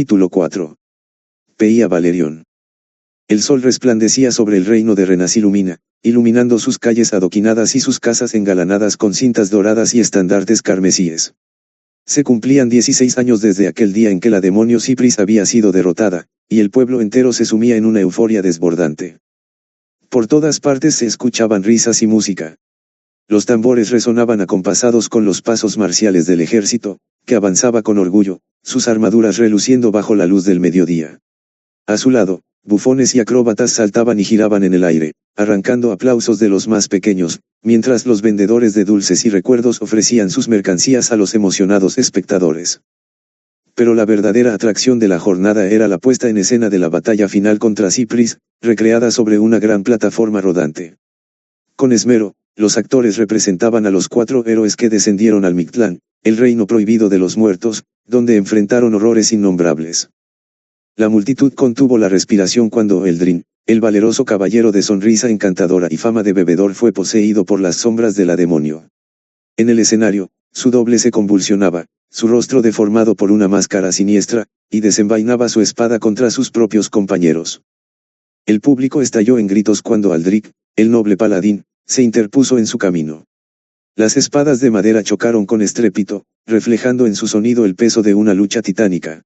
Capítulo 4. Pía Valerión. El sol resplandecía sobre el reino de Renasilumina, iluminando sus calles adoquinadas y sus casas engalanadas con cintas doradas y estandartes carmesíes. Se cumplían 16 años desde aquel día en que la demonio Cipris había sido derrotada, y el pueblo entero se sumía en una euforia desbordante. Por todas partes se escuchaban risas y música. Los tambores resonaban acompasados con los pasos marciales del ejército, que avanzaba con orgullo, sus armaduras reluciendo bajo la luz del mediodía. A su lado, bufones y acróbatas saltaban y giraban en el aire, arrancando aplausos de los más pequeños, mientras los vendedores de dulces y recuerdos ofrecían sus mercancías a los emocionados espectadores. Pero la verdadera atracción de la jornada era la puesta en escena de la batalla final contra Cipris, recreada sobre una gran plataforma rodante. Con esmero, los actores representaban a los 4 héroes que descendieron al Mictlán, el reino prohibido de los muertos, donde enfrentaron horrores innombrables. La multitud contuvo la respiración cuando Eldrin, el valeroso caballero de sonrisa encantadora y fama de bebedor, fue poseído por las sombras de la demonio. En el escenario, su doble se convulsionaba, su rostro deformado por una máscara siniestra, y desenvainaba su espada contra sus propios compañeros. El público estalló en gritos cuando Aldric, el noble paladín, se interpuso en su camino. Las espadas de madera chocaron con estrépito, reflejando en su sonido el peso de una lucha titánica.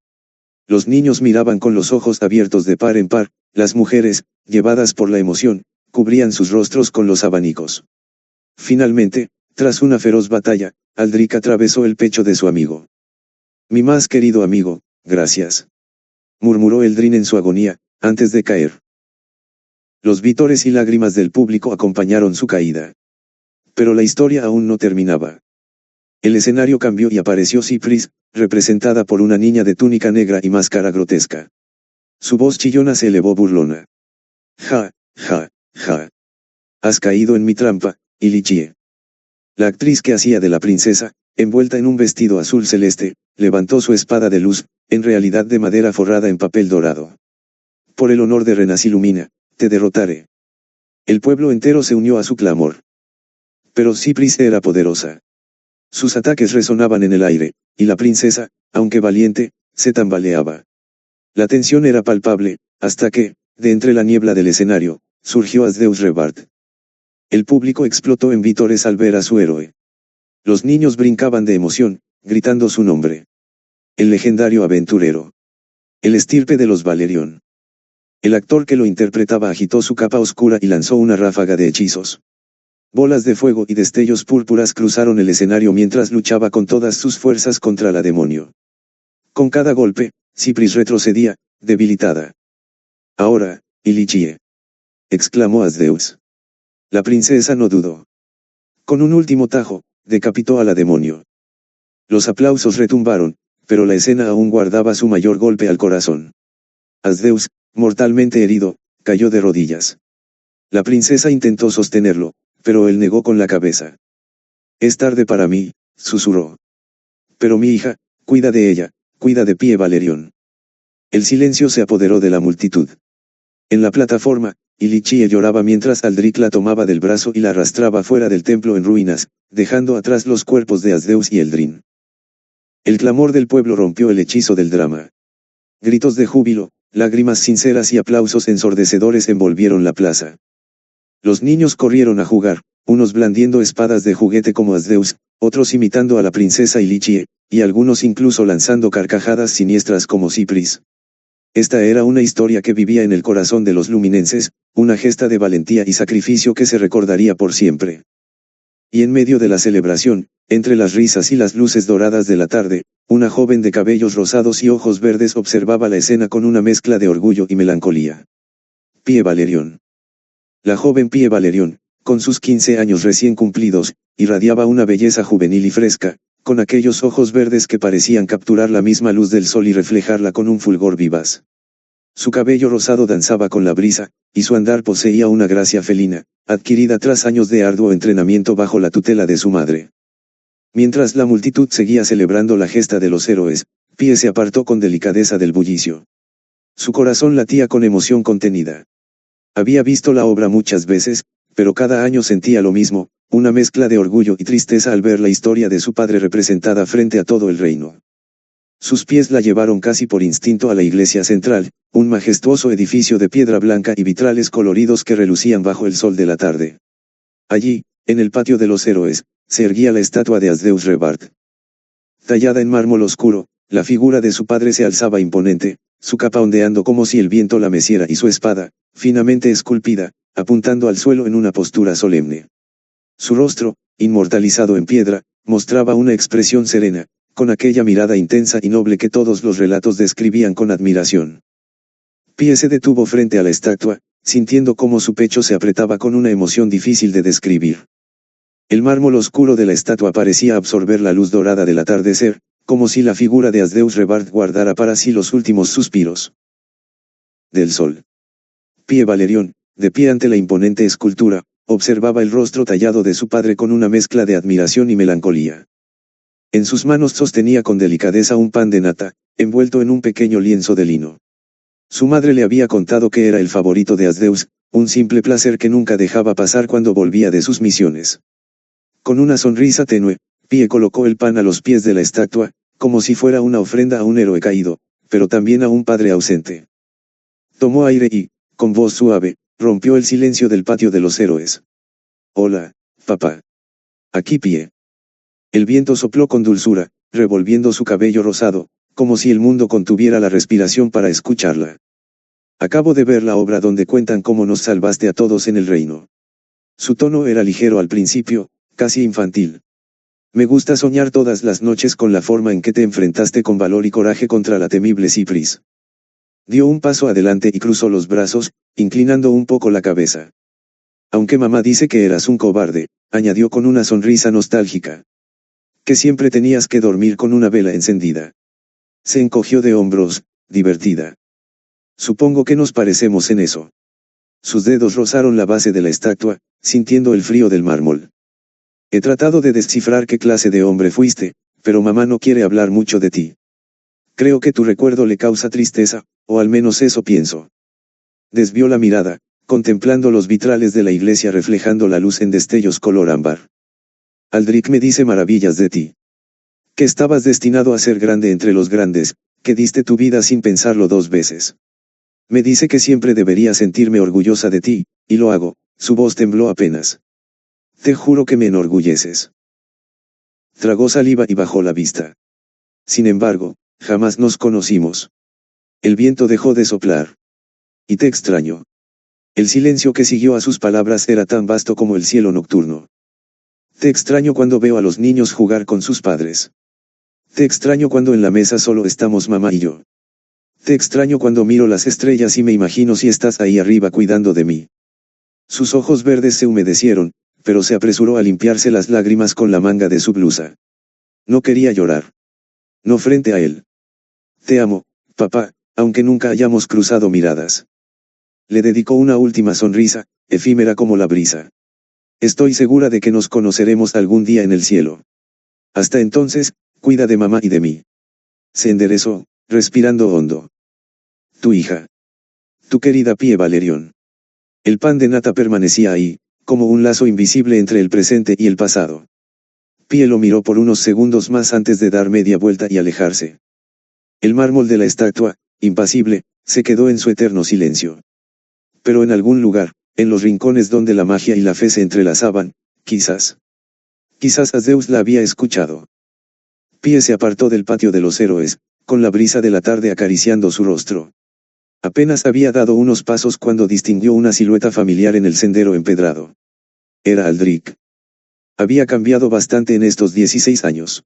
Los niños miraban con los ojos abiertos de par en par, las mujeres, llevadas por la emoción, cubrían sus rostros con los abanicos. Finalmente, tras una feroz batalla, Aldric atravesó el pecho de su amigo. «Mi más querido amigo, gracias», murmuró Eldrin en su agonía, antes de caer. Los vítores y lágrimas del público acompañaron su caída. Pero la historia aún no terminaba. El escenario cambió y apareció Cipris, representada por una niña de túnica negra y máscara grotesca. Su voz chillona se elevó burlona. «Ja, ja, ja. Has caído en mi trampa, Ilichie». La actriz que hacía de la princesa, envuelta en un vestido azul celeste, levantó su espada de luz, en realidad de madera forrada en papel dorado. «Por el honor de Renasilumina, te derrotaré». El pueblo entero se unió a su clamor. Pero Cipris era poderosa. Sus ataques resonaban en el aire, y la princesa, aunque valiente, se tambaleaba. La tensión era palpable, hasta que, de entre la niebla del escenario, surgió Asdeus Rebart. El público explotó en vítores al ver a su héroe. Los niños brincaban de emoción, gritando su nombre. El legendario aventurero. El estirpe de los Valerión. El actor que lo interpretaba agitó su capa oscura y lanzó una ráfaga de hechizos. Bolas de fuego y destellos púrpuras cruzaron el escenario mientras luchaba con todas sus fuerzas contra la demonio. Con cada golpe, Cipris retrocedía, debilitada. «Ahora, Ilichie», exclamó Asdeus. La princesa no dudó. Con un último tajo, decapitó a la demonio. Los aplausos retumbaron, pero la escena aún guardaba su mayor golpe al corazón. Asdeus, mortalmente herido, cayó de rodillas. La princesa intentó sostenerlo, pero él negó con la cabeza. «Es tarde para mí», susurró. «Pero mi hija, cuida de ella, cuida de Pía Valerión». El silencio se apoderó de la multitud. En la plataforma, Ilichie lloraba mientras Aldric la tomaba del brazo y la arrastraba fuera del templo en ruinas, dejando atrás los cuerpos de Asdeus y Eldrin. El clamor del pueblo rompió el hechizo del drama. Gritos de júbilo, lágrimas sinceras y aplausos ensordecedores envolvieron la plaza. Los niños corrieron a jugar, unos blandiendo espadas de juguete como Asdeus, otros imitando a la princesa Ilichie, y algunos incluso lanzando carcajadas siniestras como Cipris. Esta era una historia que vivía en el corazón de los luminenses, una gesta de valentía y sacrificio que se recordaría por siempre. Y en medio de la celebración, entre las risas y las luces doradas de la tarde, una joven de cabellos rosados y ojos verdes observaba la escena con una mezcla de orgullo y melancolía. Pía Valerión. La joven Pía Valerión, con sus 15 años recién cumplidos, irradiaba una belleza juvenil y fresca, con aquellos ojos verdes que parecían capturar la misma luz del sol y reflejarla con un fulgor vivaz. Su cabello rosado danzaba con la brisa, y su andar poseía una gracia felina, adquirida tras años de arduo entrenamiento bajo la tutela de su madre. Mientras la multitud seguía celebrando la gesta de los héroes, Pía se apartó con delicadeza del bullicio. Su corazón latía con emoción contenida. Había visto la obra muchas veces, pero cada año sentía lo mismo, una mezcla de orgullo y tristeza al ver la historia de su padre representada frente a todo el reino. Sus pies la llevaron casi por instinto a la iglesia central, un majestuoso edificio de piedra blanca y vitrales coloridos que relucían bajo el sol de la tarde. Allí, en el patio de los héroes, se erguía la estatua de Asdeus Rebard. Tallada en mármol oscuro, la figura de su padre se alzaba imponente, su capa ondeando como si el viento la meciera y su espada, finamente esculpida, apuntando al suelo en una postura solemne. Su rostro, inmortalizado en piedra, mostraba una expresión serena, con aquella mirada intensa y noble que todos los relatos describían con admiración. Pie se detuvo frente a la estatua, sintiendo cómo su pecho se apretaba con una emoción difícil de describir. El mármol oscuro de la estatua parecía absorber la luz dorada del atardecer, como si la figura de Asdeus Rebard guardara para sí los últimos suspiros del sol. Pie Valerión, de pie ante la imponente escultura, observaba el rostro tallado de su padre con una mezcla de admiración y melancolía. En sus manos sostenía con delicadeza un pan de nata, envuelto en un pequeño lienzo de lino. Su madre le había contado que era el favorito de Asdeus, un simple placer que nunca dejaba pasar cuando volvía de sus misiones. Con una sonrisa tenue, Pie colocó el pan a los pies de la estatua, como si fuera una ofrenda a un héroe caído, pero también a un padre ausente. Tomó aire y, con voz suave, rompió el silencio del patio de los héroes. «Hola, papá. Aquí Pie». El viento sopló con dulzura, revolviendo su cabello rosado, como si el mundo contuviera la respiración para escucharla. «Acabo de ver la obra donde cuentan cómo nos salvaste a todos en el reino». Su tono era ligero al principio, casi infantil. «Me gusta soñar todas las noches con la forma en que te enfrentaste con valor y coraje contra la temible Cipris». Dio un paso adelante y cruzó los brazos, inclinando un poco la cabeza. «Aunque mamá dice que eras un cobarde», añadió con una sonrisa nostálgica. «Que siempre tenías que dormir con una vela encendida». Se encogió de hombros, divertida. «Supongo que nos parecemos en eso». Sus dedos rozaron la base de la estatua, sintiendo el frío del mármol. «He tratado de descifrar qué clase de hombre fuiste, pero mamá no quiere hablar mucho de ti. Creo que tu recuerdo le causa tristeza, o al menos eso pienso». Desvió la mirada, contemplando los vitrales de la iglesia reflejando la luz en destellos color ámbar. «Aldrich me dice maravillas de ti. Que estabas destinado a ser grande entre los grandes, que diste tu vida sin pensarlo 2 veces. Me dice que siempre debería sentirme orgullosa de ti, y lo hago». Su voz tembló apenas. «Te juro que me enorgulleces». Tragó saliva y bajó la vista. «Sin embargo, jamás nos conocimos». El viento dejó de soplar. «Y te extraño». El silencio que siguió a sus palabras era tan vasto como el cielo nocturno. «Te extraño cuando veo a los niños jugar con sus padres. Te extraño cuando en la mesa solo estamos mamá y yo. Te extraño cuando miro las estrellas y me imagino si estás ahí arriba cuidando de mí». Sus ojos verdes se humedecieron, pero se apresuró a limpiarse las lágrimas con la manga de su blusa. No quería llorar. No frente a él. «Te amo, papá, aunque nunca hayamos cruzado miradas». Le dedicó una última sonrisa, efímera como la brisa. «Estoy segura de que nos conoceremos algún día en el cielo. Hasta entonces, cuida de mamá y de mí». Se enderezó, respirando hondo. «Tu hija. Tu querida Pie Valerión». El pan de nata permanecía ahí, como un lazo invisible entre el presente y el pasado. Pie lo miró por unos segundos más antes de dar media vuelta y alejarse. El mármol de la estatua, impasible, se quedó en su eterno silencio. Pero en algún lugar, en los rincones donde la magia y la fe se entrelazaban, quizás Asdeus la había escuchado. Pie se apartó del patio de los héroes, con la brisa de la tarde acariciando su rostro. Apenas había dado unos pasos cuando distinguió una silueta familiar en el sendero empedrado. Era Aldrich. Había cambiado bastante en estos 16 años.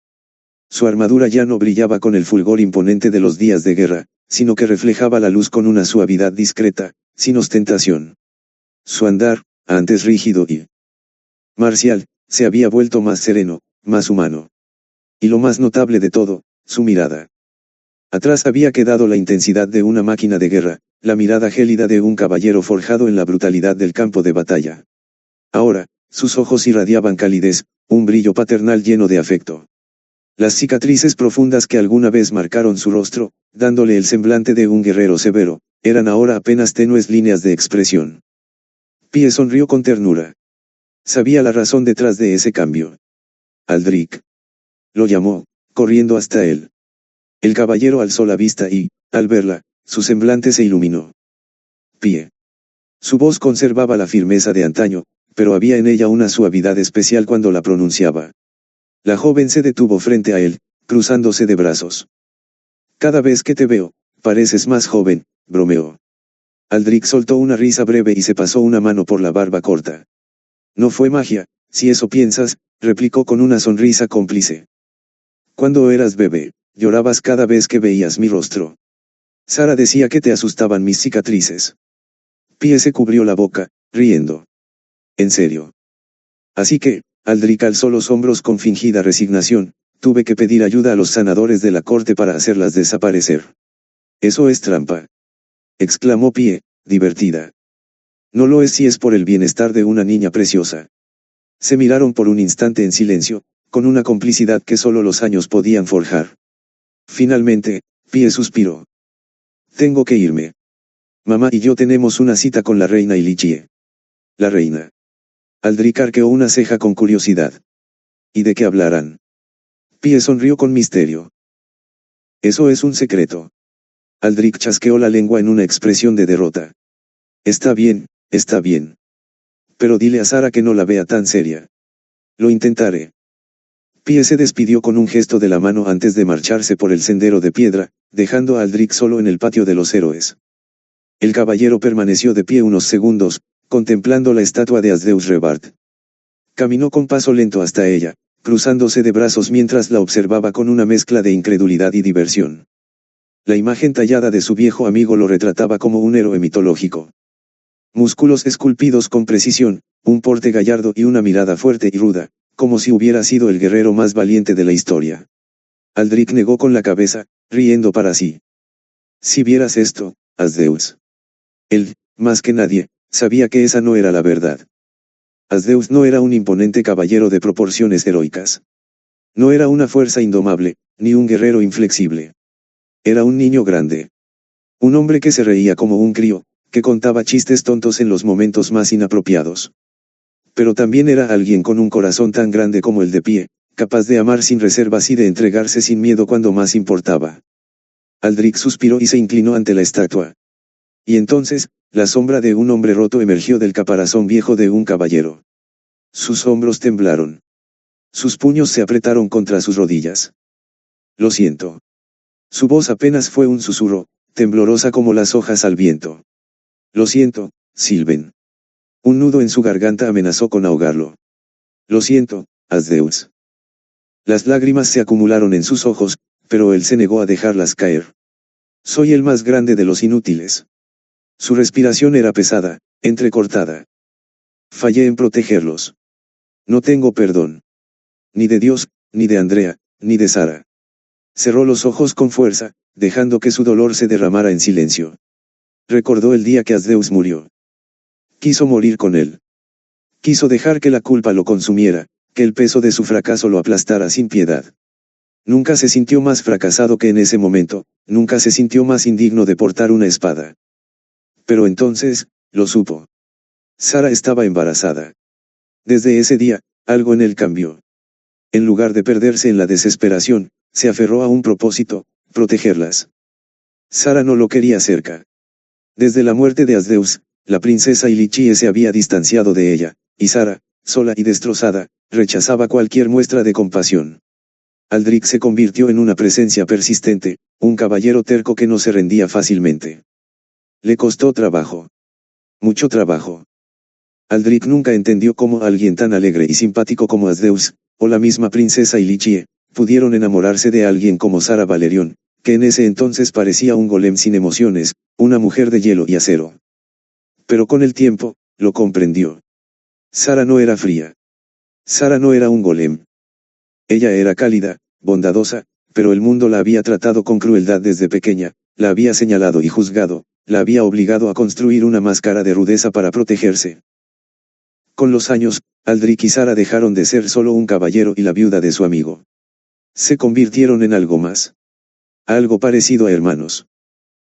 Su armadura ya no brillaba con el fulgor imponente de los días de guerra, sino que reflejaba la luz con una suavidad discreta, sin ostentación. Su andar, antes rígido y marcial, se había vuelto más sereno, más humano. Y lo más notable de todo, su mirada. Atrás había quedado la intensidad de una máquina de guerra, la mirada gélida de un caballero forjado en la brutalidad del campo de batalla. Ahora, sus ojos irradiaban calidez, un brillo paternal lleno de afecto. Las cicatrices profundas que alguna vez marcaron su rostro, dándole el semblante de un guerrero severo, eran ahora apenas tenues líneas de expresión. Pie sonrió con ternura. Sabía la razón detrás de ese cambio. Aldrich. Lo llamó, corriendo hasta él. El caballero alzó la vista y, al verla, su semblante se iluminó. Pie. Su voz conservaba la firmeza de antaño, pero había en ella una suavidad especial cuando la pronunciaba. La joven se detuvo frente a él, cruzándose de brazos. Cada vez que te veo, pareces más joven, bromeó. Aldrich soltó una risa breve y se pasó una mano por la barba corta. No fue magia, si eso piensas, replicó con una sonrisa cómplice. Cuando eras bebé, llorabas cada vez que veías mi rostro. Sara decía que te asustaban mis cicatrices. Pie se cubrió la boca, riendo. En serio. Así que, Aldrich alzó los hombros con fingida resignación, tuve que pedir ayuda a los sanadores de la corte para hacerlas desaparecer. Eso es trampa. Exclamó Pie, divertida. No lo es si es por el bienestar de una niña preciosa. Se miraron por un instante en silencio, con una complicidad que solo los años podían forjar. Finalmente, Pie suspiró. Tengo que irme. Mamá y yo tenemos una cita con la reina Ilichie. La reina. Aldrich arqueó una ceja con curiosidad. ¿Y de qué hablarán? Pie sonrió con misterio. Eso es un secreto. Aldrich chasqueó la lengua en una expresión de derrota. Está bien, está bien. Pero dile a Sara que no la vea tan seria. Lo intentaré. Pie se despidió con un gesto de la mano antes de marcharse por el sendero de piedra, dejando a Aldrich solo en el patio de los héroes. El caballero permaneció de pie unos segundos, contemplando la estatua de Asdeus Rebart. Caminó con paso lento hasta ella, cruzándose de brazos mientras la observaba con una mezcla de incredulidad y diversión. La imagen tallada de su viejo amigo lo retrataba como un héroe mitológico. Músculos esculpidos con precisión, un porte gallardo y una mirada fuerte y ruda, como si hubiera sido el guerrero más valiente de la historia. Aldrich negó con la cabeza, riendo para sí. Si vieras esto, Asdeus. Él, más que nadie, sabía que esa no era la verdad. Asdeus no era un imponente caballero de proporciones heroicas. No era una fuerza indomable, ni un guerrero inflexible. Era un niño grande. Un hombre que se reía como un crío, que contaba chistes tontos en los momentos más inapropiados. Pero también era alguien con un corazón tan grande como el de Pie, capaz de amar sin reservas y de entregarse sin miedo cuando más importaba. Aldrich suspiró y se inclinó ante la estatua. Y entonces, la sombra de un hombre roto emergió del caparazón viejo de un caballero. Sus hombros temblaron. Sus puños se apretaron contra sus rodillas. Lo siento. Su voz apenas fue un susurro, temblorosa como las hojas al viento. Lo siento, Sylvain. Un nudo en su garganta amenazó con ahogarlo. Lo siento, Asdeus. Las lágrimas se acumularon en sus ojos, pero él se negó a dejarlas caer. Soy el más grande de los inútiles. Su respiración era pesada, entrecortada. Fallé en protegerlos. No tengo perdón. Ni de Dios, ni de Andrea, ni de Sara. Cerró los ojos con fuerza, dejando que su dolor se derramara en silencio. Recordó el día que Asdeus murió. Quiso morir con él. Quiso dejar que la culpa lo consumiera, que el peso de su fracaso lo aplastara sin piedad. Nunca se sintió más fracasado que en ese momento, nunca se sintió más indigno de portar una espada. Pero entonces, lo supo. Sara estaba embarazada. Desde ese día, algo en él cambió. En lugar de perderse en la desesperación, se aferró a un propósito, protegerlas. Sara no lo quería cerca. Desde la muerte de Asdeus, la princesa Ilichie se había distanciado de ella, y Sara, sola y destrozada, rechazaba cualquier muestra de compasión. Aldrich se convirtió en una presencia persistente, un caballero terco que no se rendía fácilmente. Le costó trabajo. Mucho trabajo. Aldrich nunca entendió cómo alguien tan alegre y simpático como Asdeus, o la misma princesa Ilichie, pudieron enamorarse de alguien como Sara Valerion, que en ese entonces parecía un golem sin emociones, una mujer de hielo y acero. Pero con el tiempo, lo comprendió. Sara no era fría. Sara no era un golem. Ella era cálida, bondadosa, pero el mundo la había tratado con crueldad desde pequeña, la había señalado y juzgado, la había obligado a construir una máscara de rudeza para protegerse. Con los años, Aldrich y Sara dejaron de ser solo un caballero y la viuda de su amigo. Se convirtieron en algo más. Algo parecido a hermanos.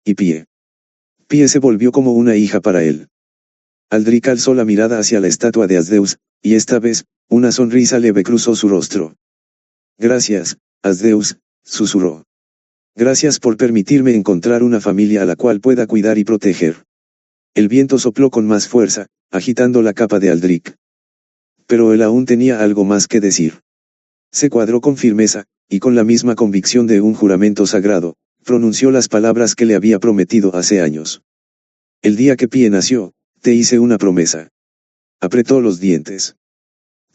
Y Pie. Pie se volvió como una hija para él. Aldrich alzó la mirada hacia la estatua de Asdeus, y esta vez, una sonrisa leve cruzó su rostro. Gracias, Asdeus, susurró. Gracias por permitirme encontrar una familia a la cual pueda cuidar y proteger. El viento sopló con más fuerza, agitando la capa de Aldrich. Pero él aún tenía algo más que decir. Se cuadró con firmeza, y con la misma convicción de un juramento sagrado, pronunció las palabras que le había prometido hace años. El día que Pie nació, te hice una promesa. Apretó los dientes.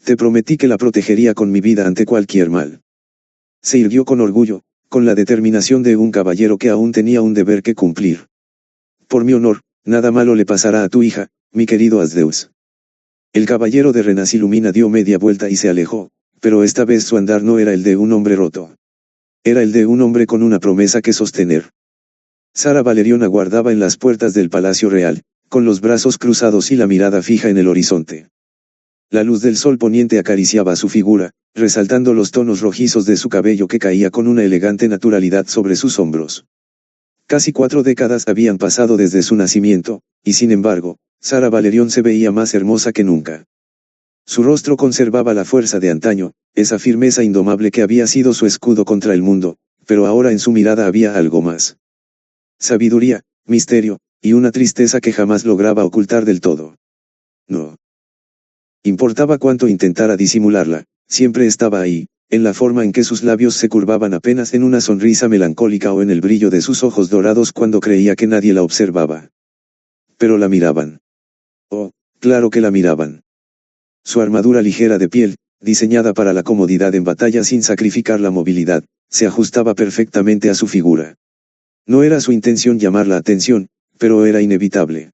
Te prometí que la protegería con mi vida ante cualquier mal. Se irguió con orgullo, con la determinación de un caballero que aún tenía un deber que cumplir. Por mi honor, nada malo le pasará a tu hija, mi querido Asdeus. El caballero de Renasilumina dio media vuelta y se alejó, pero esta vez su andar no era el de un hombre roto. Era el de un hombre con una promesa que sostener. Sara Valerion aguardaba en las puertas del Palacio Real, con los brazos cruzados y la mirada fija en el horizonte. La luz del sol poniente acariciaba su figura, resaltando los tonos rojizos de su cabello que caía con una elegante naturalidad sobre sus hombros. Casi 4 décadas habían pasado desde su nacimiento, y sin embargo, Sara Valerion se veía más hermosa que nunca. Su rostro conservaba la fuerza de antaño, esa firmeza indomable que había sido su escudo contra el mundo, pero ahora en su mirada había algo más. Sabiduría, misterio, y una tristeza que jamás lograba ocultar del todo. No importaba cuánto intentara disimularla, siempre estaba ahí, en la forma en que sus labios se curvaban apenas en una sonrisa melancólica o en el brillo de sus ojos dorados cuando creía que nadie la observaba. Pero la miraban. Oh, claro que la miraban. Su armadura ligera de piel, diseñada para la comodidad en batalla sin sacrificar la movilidad, se ajustaba perfectamente a su figura. No era su intención llamar la atención, pero era inevitable.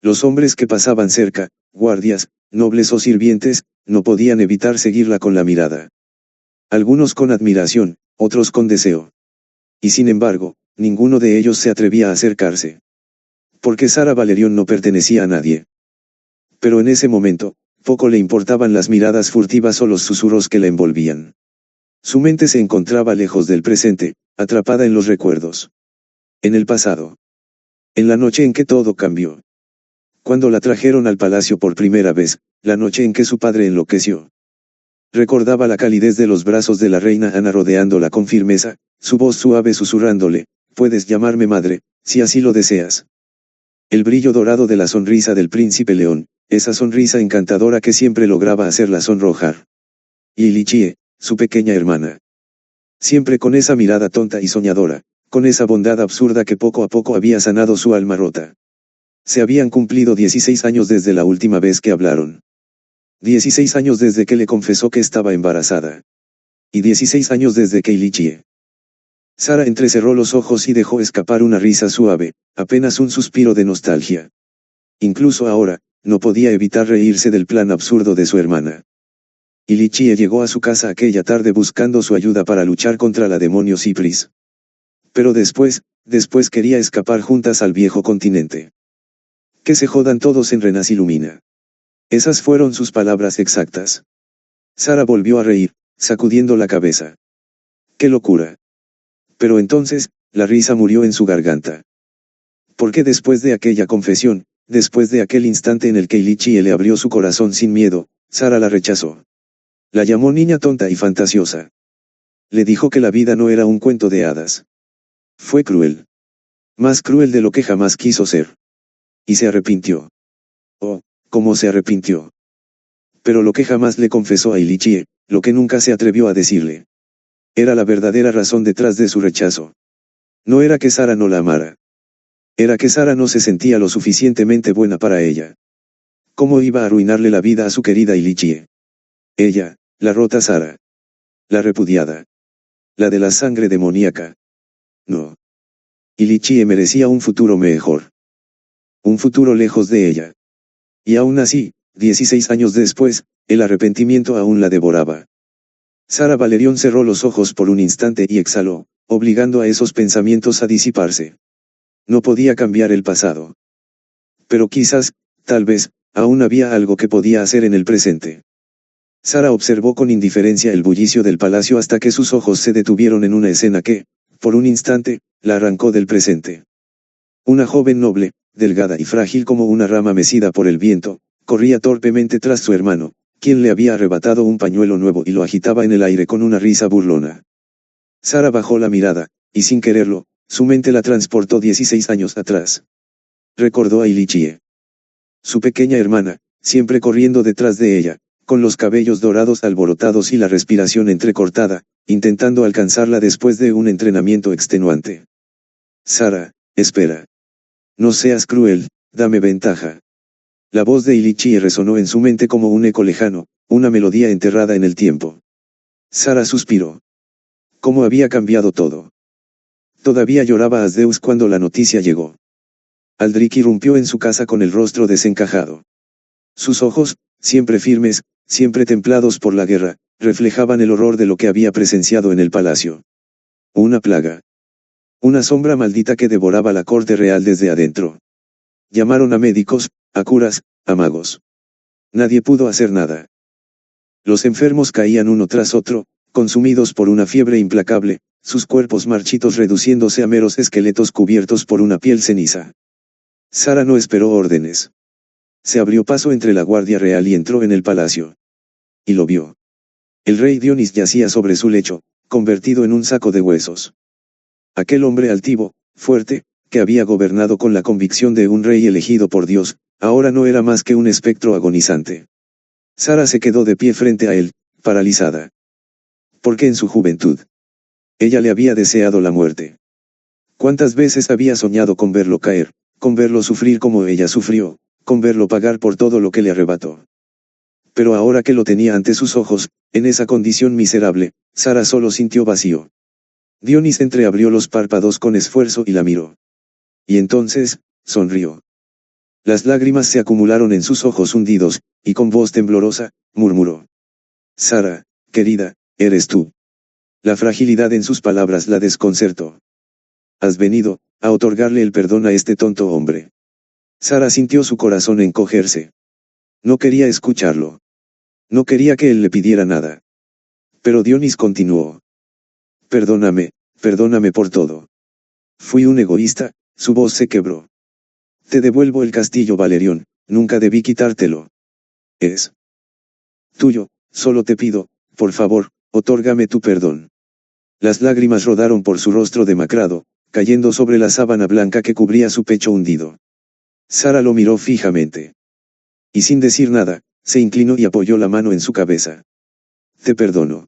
Los hombres que pasaban cerca, guardias, nobles o sirvientes, no podían evitar seguirla con la mirada. Algunos con admiración, otros con deseo. Y sin embargo, ninguno de ellos se atrevía a acercarse. Porque Sara Valerion no pertenecía a nadie. Pero en ese momento, poco le importaban las miradas furtivas o los susurros que la envolvían. Su mente se encontraba lejos del presente, atrapada en los recuerdos. En el pasado. En la noche en que todo cambió. Cuando la trajeron al palacio por primera vez, la noche en que su padre enloqueció. Recordaba la calidez de los brazos de la reina Ana rodeándola con firmeza, su voz suave susurrándole, puedes llamarme madre, si así lo deseas. El brillo dorado de la sonrisa del príncipe león, esa sonrisa encantadora que siempre lograba hacerla sonrojar. Y Lichie, su pequeña hermana. Siempre con esa mirada tonta y soñadora, con esa bondad absurda que poco a poco había sanado su alma rota. Se habían cumplido 16 años desde la última vez que hablaron. 16 años desde que le confesó que estaba embarazada. Y 16 años desde que Lichie. Sara entrecerró los ojos y dejó escapar una risa suave, apenas un suspiro de nostalgia. Incluso ahora, no podía evitar reírse del plan absurdo de su hermana. Y Lichie llegó a su casa aquella tarde buscando su ayuda para luchar contra la demonio Cipris. Pero después quería escapar juntas al viejo continente. Que se jodan todos en Renasilumina. Esas fueron sus palabras exactas. Sara volvió a reír, sacudiendo la cabeza. ¡Qué locura! Pero entonces, la risa murió en su garganta. Porque después de aquella confesión, después de aquel instante en el que Lichie le abrió su corazón sin miedo, Sara la rechazó. La llamó niña tonta y fantasiosa. Le dijo que la vida no era un cuento de hadas. Fue cruel. Más cruel de lo que jamás quiso ser. Y se arrepintió. Oh, cómo se arrepintió. Pero lo que jamás le confesó a Lichie, lo que nunca se atrevió a decirle. Era la verdadera razón detrás de su rechazo. No era que Sara no la amara. Era que Sara no se sentía lo suficientemente buena para ella. ¿Cómo iba a arruinarle la vida a su querida Lichie? Ella, la rota Sara. La repudiada. La de la sangre demoníaca. No. Lichie merecía un futuro mejor. Un futuro lejos de ella. Y aún así, 16 años después, el arrepentimiento aún la devoraba. Sara Valerion cerró los ojos por un instante y exhaló, obligando a esos pensamientos a disiparse. No podía cambiar el pasado. Pero quizás, tal vez, aún había algo que podía hacer en el presente. Sara observó con indiferencia el bullicio del palacio hasta que sus ojos se detuvieron en una escena que, por un instante, la arrancó del presente. Una joven noble, delgada y frágil como una rama mecida por el viento, corría torpemente tras su hermano, quien le había arrebatado un pañuelo nuevo y lo agitaba en el aire con una risa burlona. Sara bajó la mirada, y sin quererlo, su mente la transportó 16 años atrás. Recordó a Ilichie. Su pequeña hermana, siempre corriendo detrás de ella, con los cabellos dorados alborotados y la respiración entrecortada, intentando alcanzarla después de un entrenamiento extenuante. Sara, espera. No seas cruel, dame ventaja. La voz de Ilichie resonó en su mente como un eco lejano, una melodía enterrada en el tiempo. Sara suspiró. ¿Cómo había cambiado todo? Todavía lloraba a Zeus cuando la noticia llegó. Aldrich irrumpió en su casa con el rostro desencajado. Sus ojos, siempre firmes, siempre templados por la guerra, reflejaban el horror de lo que había presenciado en el palacio. Una plaga. Una sombra maldita que devoraba la corte real desde adentro. Llamaron a médicos, a curas, a magos. Nadie pudo hacer nada. Los enfermos caían uno tras otro, consumidos por una fiebre implacable, sus cuerpos marchitos reduciéndose a meros esqueletos cubiertos por una piel ceniza. Sara no esperó órdenes. Se abrió paso entre la guardia real y entró en el palacio. Y lo vio. El rey Dionís yacía sobre su lecho, convertido en un saco de huesos. Aquel hombre altivo, fuerte, que había gobernado con la convicción de un rey elegido por Dios, ahora no era más que un espectro agonizante. Sara se quedó de pie frente a él, paralizada. Porque en su juventud, ella le había deseado la muerte. ¿Cuántas veces había soñado con verlo caer, con verlo sufrir como ella sufrió, con verlo pagar por todo lo que le arrebató? Pero ahora que lo tenía ante sus ojos, en esa condición miserable, Sara solo sintió vacío. Dionís entreabrió los párpados con esfuerzo y la miró. Y entonces, sonrió. Las lágrimas se acumularon en sus ojos hundidos, y con voz temblorosa, murmuró. Sara, querida, eres tú. La fragilidad en sus palabras la desconcertó. Has venido, a otorgarle el perdón a este tonto hombre. Sara sintió su corazón encogerse. No quería escucharlo. No quería que él le pidiera nada. Pero Dionís continuó. Perdóname, perdóname por todo. Fui un egoísta, su voz se quebró. Te devuelvo el castillo Valerión, nunca debí quitártelo. Es tuyo, solo te pido, por favor, otórgame tu perdón. Las lágrimas rodaron por su rostro demacrado, cayendo sobre la sábana blanca que cubría su pecho hundido. Sara lo miró fijamente. Y sin decir nada, se inclinó y apoyó la mano en su cabeza. Te perdono.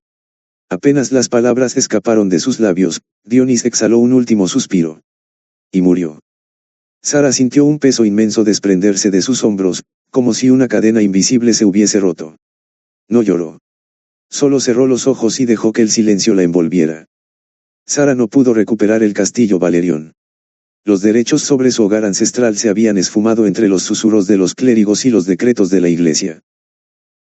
Apenas las palabras escaparon de sus labios, Dionís exhaló un último suspiro. Y murió. Sara sintió un peso inmenso desprenderse de sus hombros, como si una cadena invisible se hubiese roto. No lloró. Solo cerró los ojos y dejó que el silencio la envolviera. Sara no pudo recuperar el castillo Valerión. Los derechos sobre su hogar ancestral se habían esfumado entre los susurros de los clérigos y los decretos de la iglesia.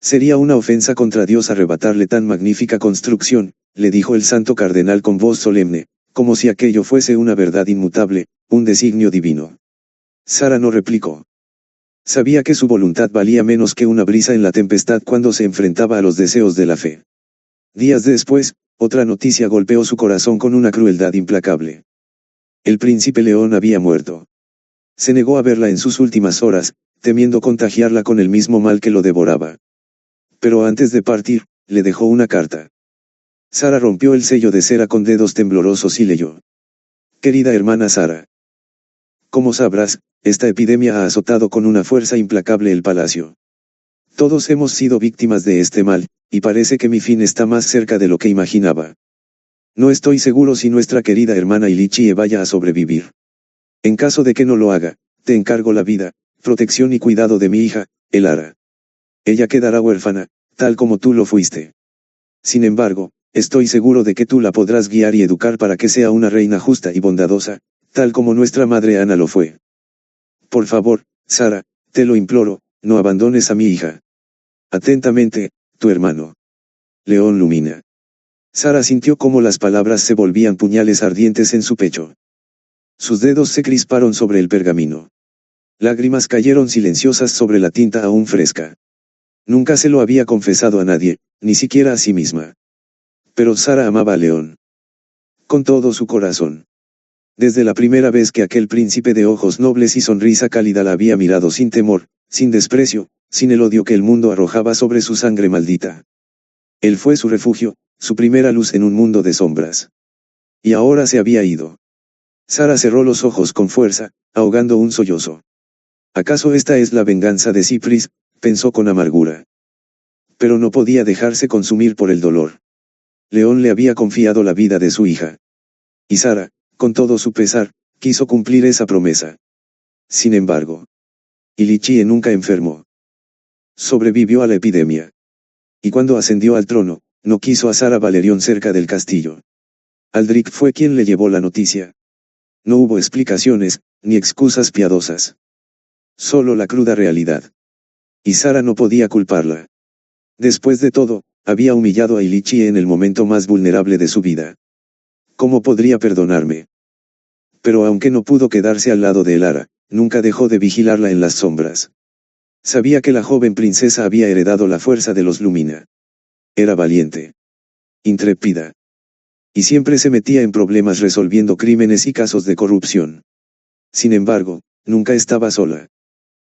Sería una ofensa contra Dios arrebatarle tan magnífica construcción, le dijo el santo cardenal con voz solemne, como si aquello fuese una verdad inmutable, un designio divino. Sara no replicó. Sabía que su voluntad valía menos que una brisa en la tempestad cuando se enfrentaba a los deseos de la fe. Días después, otra noticia golpeó su corazón con una crueldad implacable. El príncipe León había muerto. Se negó a verla en sus últimas horas, temiendo contagiarla con el mismo mal que lo devoraba. Pero antes de partir, le dejó una carta. Sara rompió el sello de cera con dedos temblorosos y leyó. Querida hermana Sara. Como sabrás, esta epidemia ha azotado con una fuerza implacable el palacio. Todos hemos sido víctimas de este mal, y parece que mi fin está más cerca de lo que imaginaba. No estoy seguro si nuestra querida hermana Ilichie vaya a sobrevivir. En caso de que no lo haga, te encargo la vida, protección y cuidado de mi hija, Elara. Ella quedará huérfana, tal como tú lo fuiste. Sin embargo, estoy seguro de que tú la podrás guiar y educar para que sea una reina justa y bondadosa, tal como nuestra madre Ana lo fue. Por favor, Sara, te lo imploro, no abandones a mi hija. Atentamente, tu hermano. León Lumina. Sara sintió cómo las palabras se volvían puñales ardientes en su pecho. Sus dedos se crisparon sobre el pergamino. Lágrimas cayeron silenciosas sobre la tinta aún fresca. Nunca se lo había confesado a nadie, ni siquiera a sí misma. Pero Sara amaba a León. Con todo su corazón. Desde la primera vez que aquel príncipe de ojos nobles y sonrisa cálida la había mirado sin temor, sin desprecio, sin el odio que el mundo arrojaba sobre su sangre maldita. Él fue su refugio, su primera luz en un mundo de sombras. Y ahora se había ido. Sara cerró los ojos con fuerza, ahogando un sollozo. ¿Acaso esta es la venganza de Cipris?, pensó con amargura. Pero no podía dejarse consumir por el dolor. León le había confiado la vida de su hija. Y Sara, con todo su pesar, quiso cumplir esa promesa. Sin embargo, Ilichie nunca enfermó. Sobrevivió a la epidemia. Y cuando ascendió al trono, no quiso asar a Valerión cerca del castillo. Aldrich fue quien le llevó la noticia. No hubo explicaciones, ni excusas piadosas. Solo la cruda realidad. Y Sara no podía culparla. Después de todo, había humillado a Ilichie en el momento más vulnerable de su vida. ¿Cómo podría perdonarme? Pero aunque no pudo quedarse al lado de Elara, nunca dejó de vigilarla en las sombras. Sabía que la joven princesa había heredado la fuerza de los Lumina. Era valiente. Intrépida. Y siempre se metía en problemas resolviendo crímenes y casos de corrupción. Sin embargo, nunca estaba sola.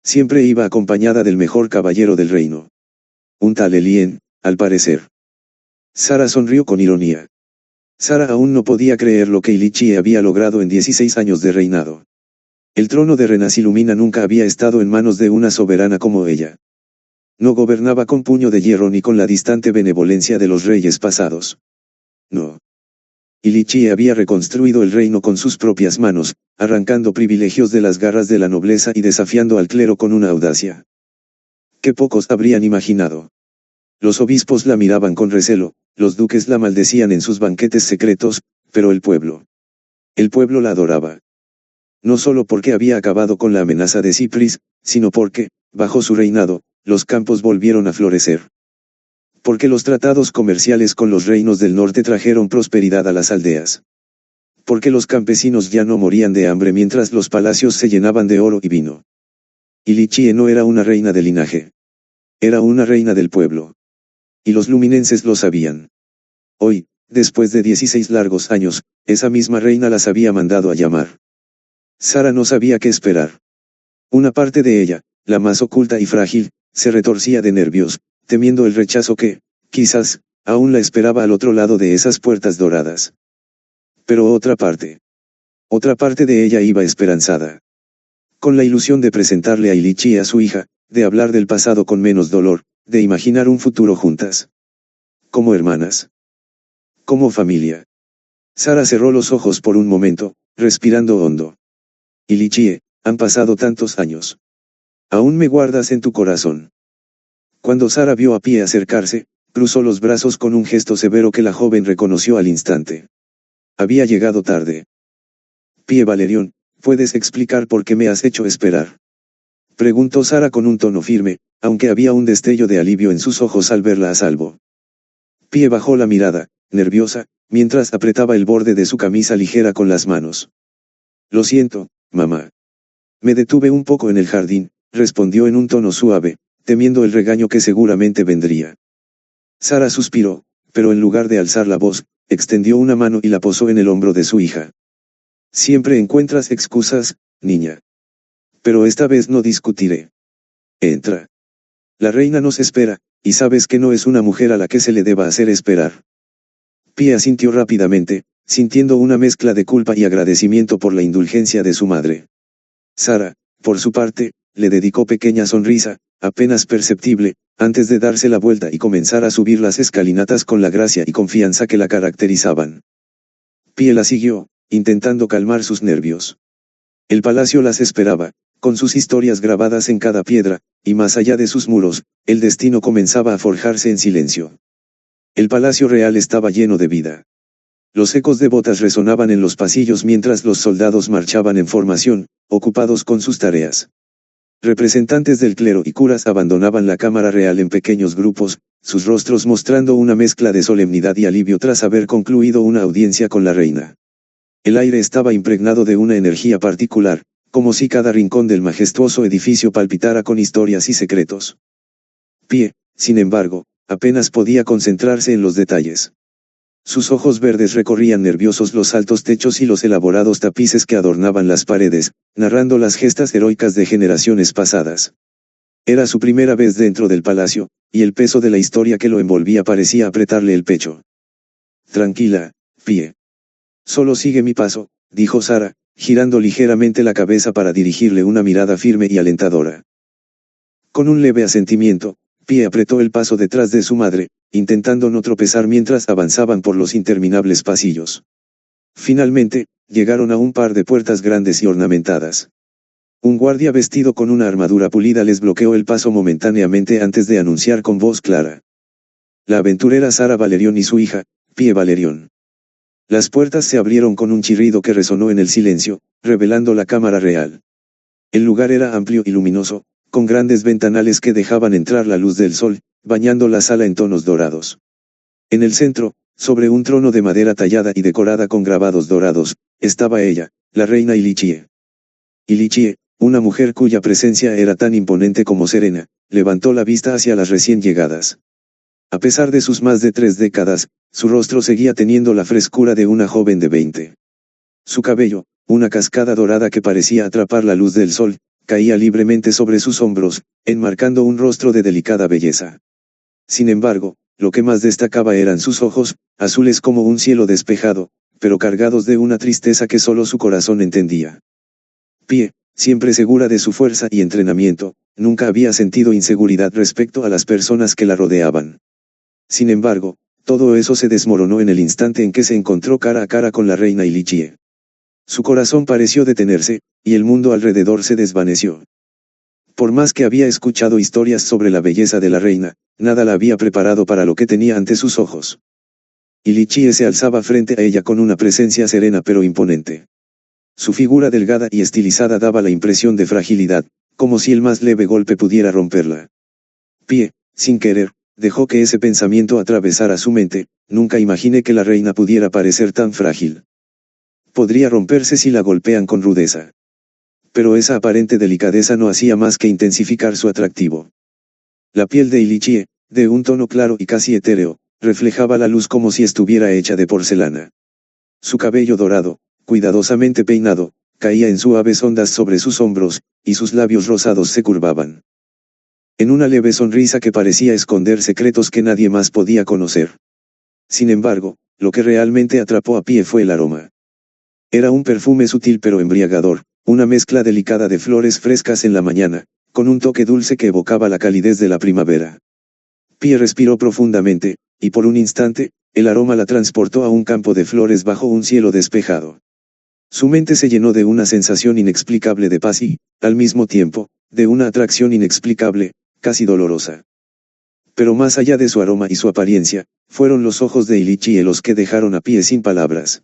Siempre iba acompañada del mejor caballero del reino. Un tal Elien, al parecer. Sara sonrió con ironía. Sara aún no podía creer lo que Ilichie había logrado en 16 años de reinado. El trono de Renasilumina nunca había estado en manos de una soberana como ella. No gobernaba con puño de hierro ni con la distante benevolencia de los reyes pasados. No. Ilichie había reconstruido el reino con sus propias manos, arrancando privilegios de las garras de la nobleza y desafiando al clero con una audacia que pocos habrían imaginado. Los obispos la miraban con recelo, los duques la maldecían en sus banquetes secretos, pero el pueblo la adoraba. No solo porque había acabado con la amenaza de Cipris, sino porque, bajo su reinado, los campos volvieron a florecer. Porque los tratados comerciales con los reinos del norte trajeron prosperidad a las aldeas. Porque los campesinos ya no morían de hambre mientras los palacios se llenaban de oro y vino. Ilichie no era una reina de linaje. Era una reina del pueblo. Y los luminenses lo sabían. Hoy, después de 16 largos años, esa misma reina las había mandado a llamar. Sara no sabía qué esperar. Una parte de ella, la más oculta y frágil, se retorcía de nervios, temiendo el rechazo que, quizás, aún la esperaba al otro lado de esas puertas doradas. Pero otra parte de ella iba esperanzada. Con la ilusión de presentarle a Ilichie a su hija, de hablar del pasado con menos dolor, de imaginar un futuro juntas. Como hermanas. Como familia. Sara cerró los ojos por un momento, respirando hondo. Ilichie, han pasado tantos años. Aún me guardas en tu corazón. Cuando Sara vio a Pie acercarse, cruzó los brazos con un gesto severo que la joven reconoció al instante. Había llegado tarde. Pie Valerión, ¿puedes explicar por qué me has hecho esperar? Preguntó Sara con un tono firme, aunque había un destello de alivio en sus ojos al verla a salvo. Pie bajó la mirada, nerviosa, mientras apretaba el borde de su camisa ligera con las manos. Lo siento, mamá. Me detuve un poco en el jardín, respondió en un tono suave, temiendo el regaño que seguramente vendría. Sara suspiró, pero en lugar de alzar la voz, extendió una mano y la posó en el hombro de su hija. Siempre encuentras excusas, niña. Pero esta vez no discutiré. Entra. La reina nos espera, y sabes que no es una mujer a la que se le deba hacer esperar. Pie asintió rápidamente, sintiendo una mezcla de culpa y agradecimiento por la indulgencia de su madre. Sara, por su parte, le dedicó pequeña sonrisa, apenas perceptible, antes de darse la vuelta y comenzar a subir las escalinatas con la gracia y confianza que la caracterizaban. Pie la siguió, intentando calmar sus nervios. El palacio las esperaba, con sus historias grabadas en cada piedra, y más allá de sus muros, el destino comenzaba a forjarse en silencio. El palacio real estaba lleno de vida. Los ecos de botas resonaban en los pasillos mientras los soldados marchaban en formación, ocupados con sus tareas. Representantes del clero y curas abandonaban la cámara real en pequeños grupos, sus rostros mostrando una mezcla de solemnidad y alivio tras haber concluido una audiencia con la reina. El aire estaba impregnado de una energía particular, como si cada rincón del majestuoso edificio palpitara con historias y secretos. Pie, sin embargo, apenas podía concentrarse en los detalles. Sus ojos verdes recorrían nerviosos los altos techos y los elaborados tapices que adornaban las paredes, narrando las gestas heroicas de generaciones pasadas. Era su primera vez dentro del palacio, y el peso de la historia que lo envolvía parecía apretarle el pecho. Tranquila, Pie. Solo sigue mi paso, dijo Sara, girando ligeramente la cabeza para dirigirle una mirada firme y alentadora. Con un leve asentimiento, Pie apretó el paso detrás de su madre, intentando no tropezar mientras avanzaban por los interminables pasillos. Finalmente, llegaron a un par de puertas grandes y ornamentadas. Un guardia vestido con una armadura pulida les bloqueó el paso momentáneamente antes de anunciar con voz clara: la aventurera Sara Valerion y su hija, Pie Valerion. Las puertas se abrieron con un chirrido que resonó en el silencio, revelando la cámara real. El lugar era amplio y luminoso, con grandes ventanales que dejaban entrar la luz del sol, bañando la sala en tonos dorados. En el centro, sobre un trono de madera tallada y decorada con grabados dorados, estaba ella, la reina Ilichie. Ilichie, una mujer cuya presencia era tan imponente como serena, levantó la vista hacia las recién llegadas. A pesar de sus más de 3 décadas, su rostro seguía teniendo la frescura de una joven de 20. Su cabello, una cascada dorada que parecía atrapar la luz del sol, caía libremente sobre sus hombros, enmarcando un rostro de delicada belleza. Sin embargo, lo que más destacaba eran sus ojos, azules como un cielo despejado, pero cargados de una tristeza que solo su corazón entendía. Pie, siempre segura de su fuerza y entrenamiento, nunca había sentido inseguridad respecto a las personas que la rodeaban. Sin embargo, todo eso se desmoronó en el instante en que se encontró cara a cara con la reina Ilichie. Su corazón pareció detenerse, y el mundo alrededor se desvaneció. Por más que había escuchado historias sobre la belleza de la reina, nada la había preparado para lo que tenía ante sus ojos. Ilichie se alzaba frente a ella con una presencia serena pero imponente. Su figura delgada y estilizada daba la impresión de fragilidad, como si el más leve golpe pudiera romperla. Pie, sin querer, dejó que ese pensamiento atravesara su mente: nunca imaginé que la reina pudiera parecer tan frágil. Podría romperse si la golpean con rudeza. Pero esa aparente delicadeza no hacía más que intensificar su atractivo. La piel de Ilichie, de un tono claro y casi etéreo, reflejaba la luz como si estuviera hecha de porcelana. Su cabello dorado, cuidadosamente peinado, caía en suaves ondas sobre sus hombros, y sus labios rosados se curvaban en una leve sonrisa que parecía esconder secretos que nadie más podía conocer. Sin embargo, lo que realmente atrapó a Pie fue el aroma. Era un perfume sutil pero embriagador, una mezcla delicada de flores frescas en la mañana, con un toque dulce que evocaba la calidez de la primavera. Pie respiró profundamente, y por un instante, el aroma la transportó a un campo de flores bajo un cielo despejado. Su mente se llenó de una sensación inexplicable de paz y, al mismo tiempo, de una atracción inexplicable, casi dolorosa. Pero más allá de su aroma y su apariencia, fueron los ojos de Ilichie los que dejaron a Pie sin palabras.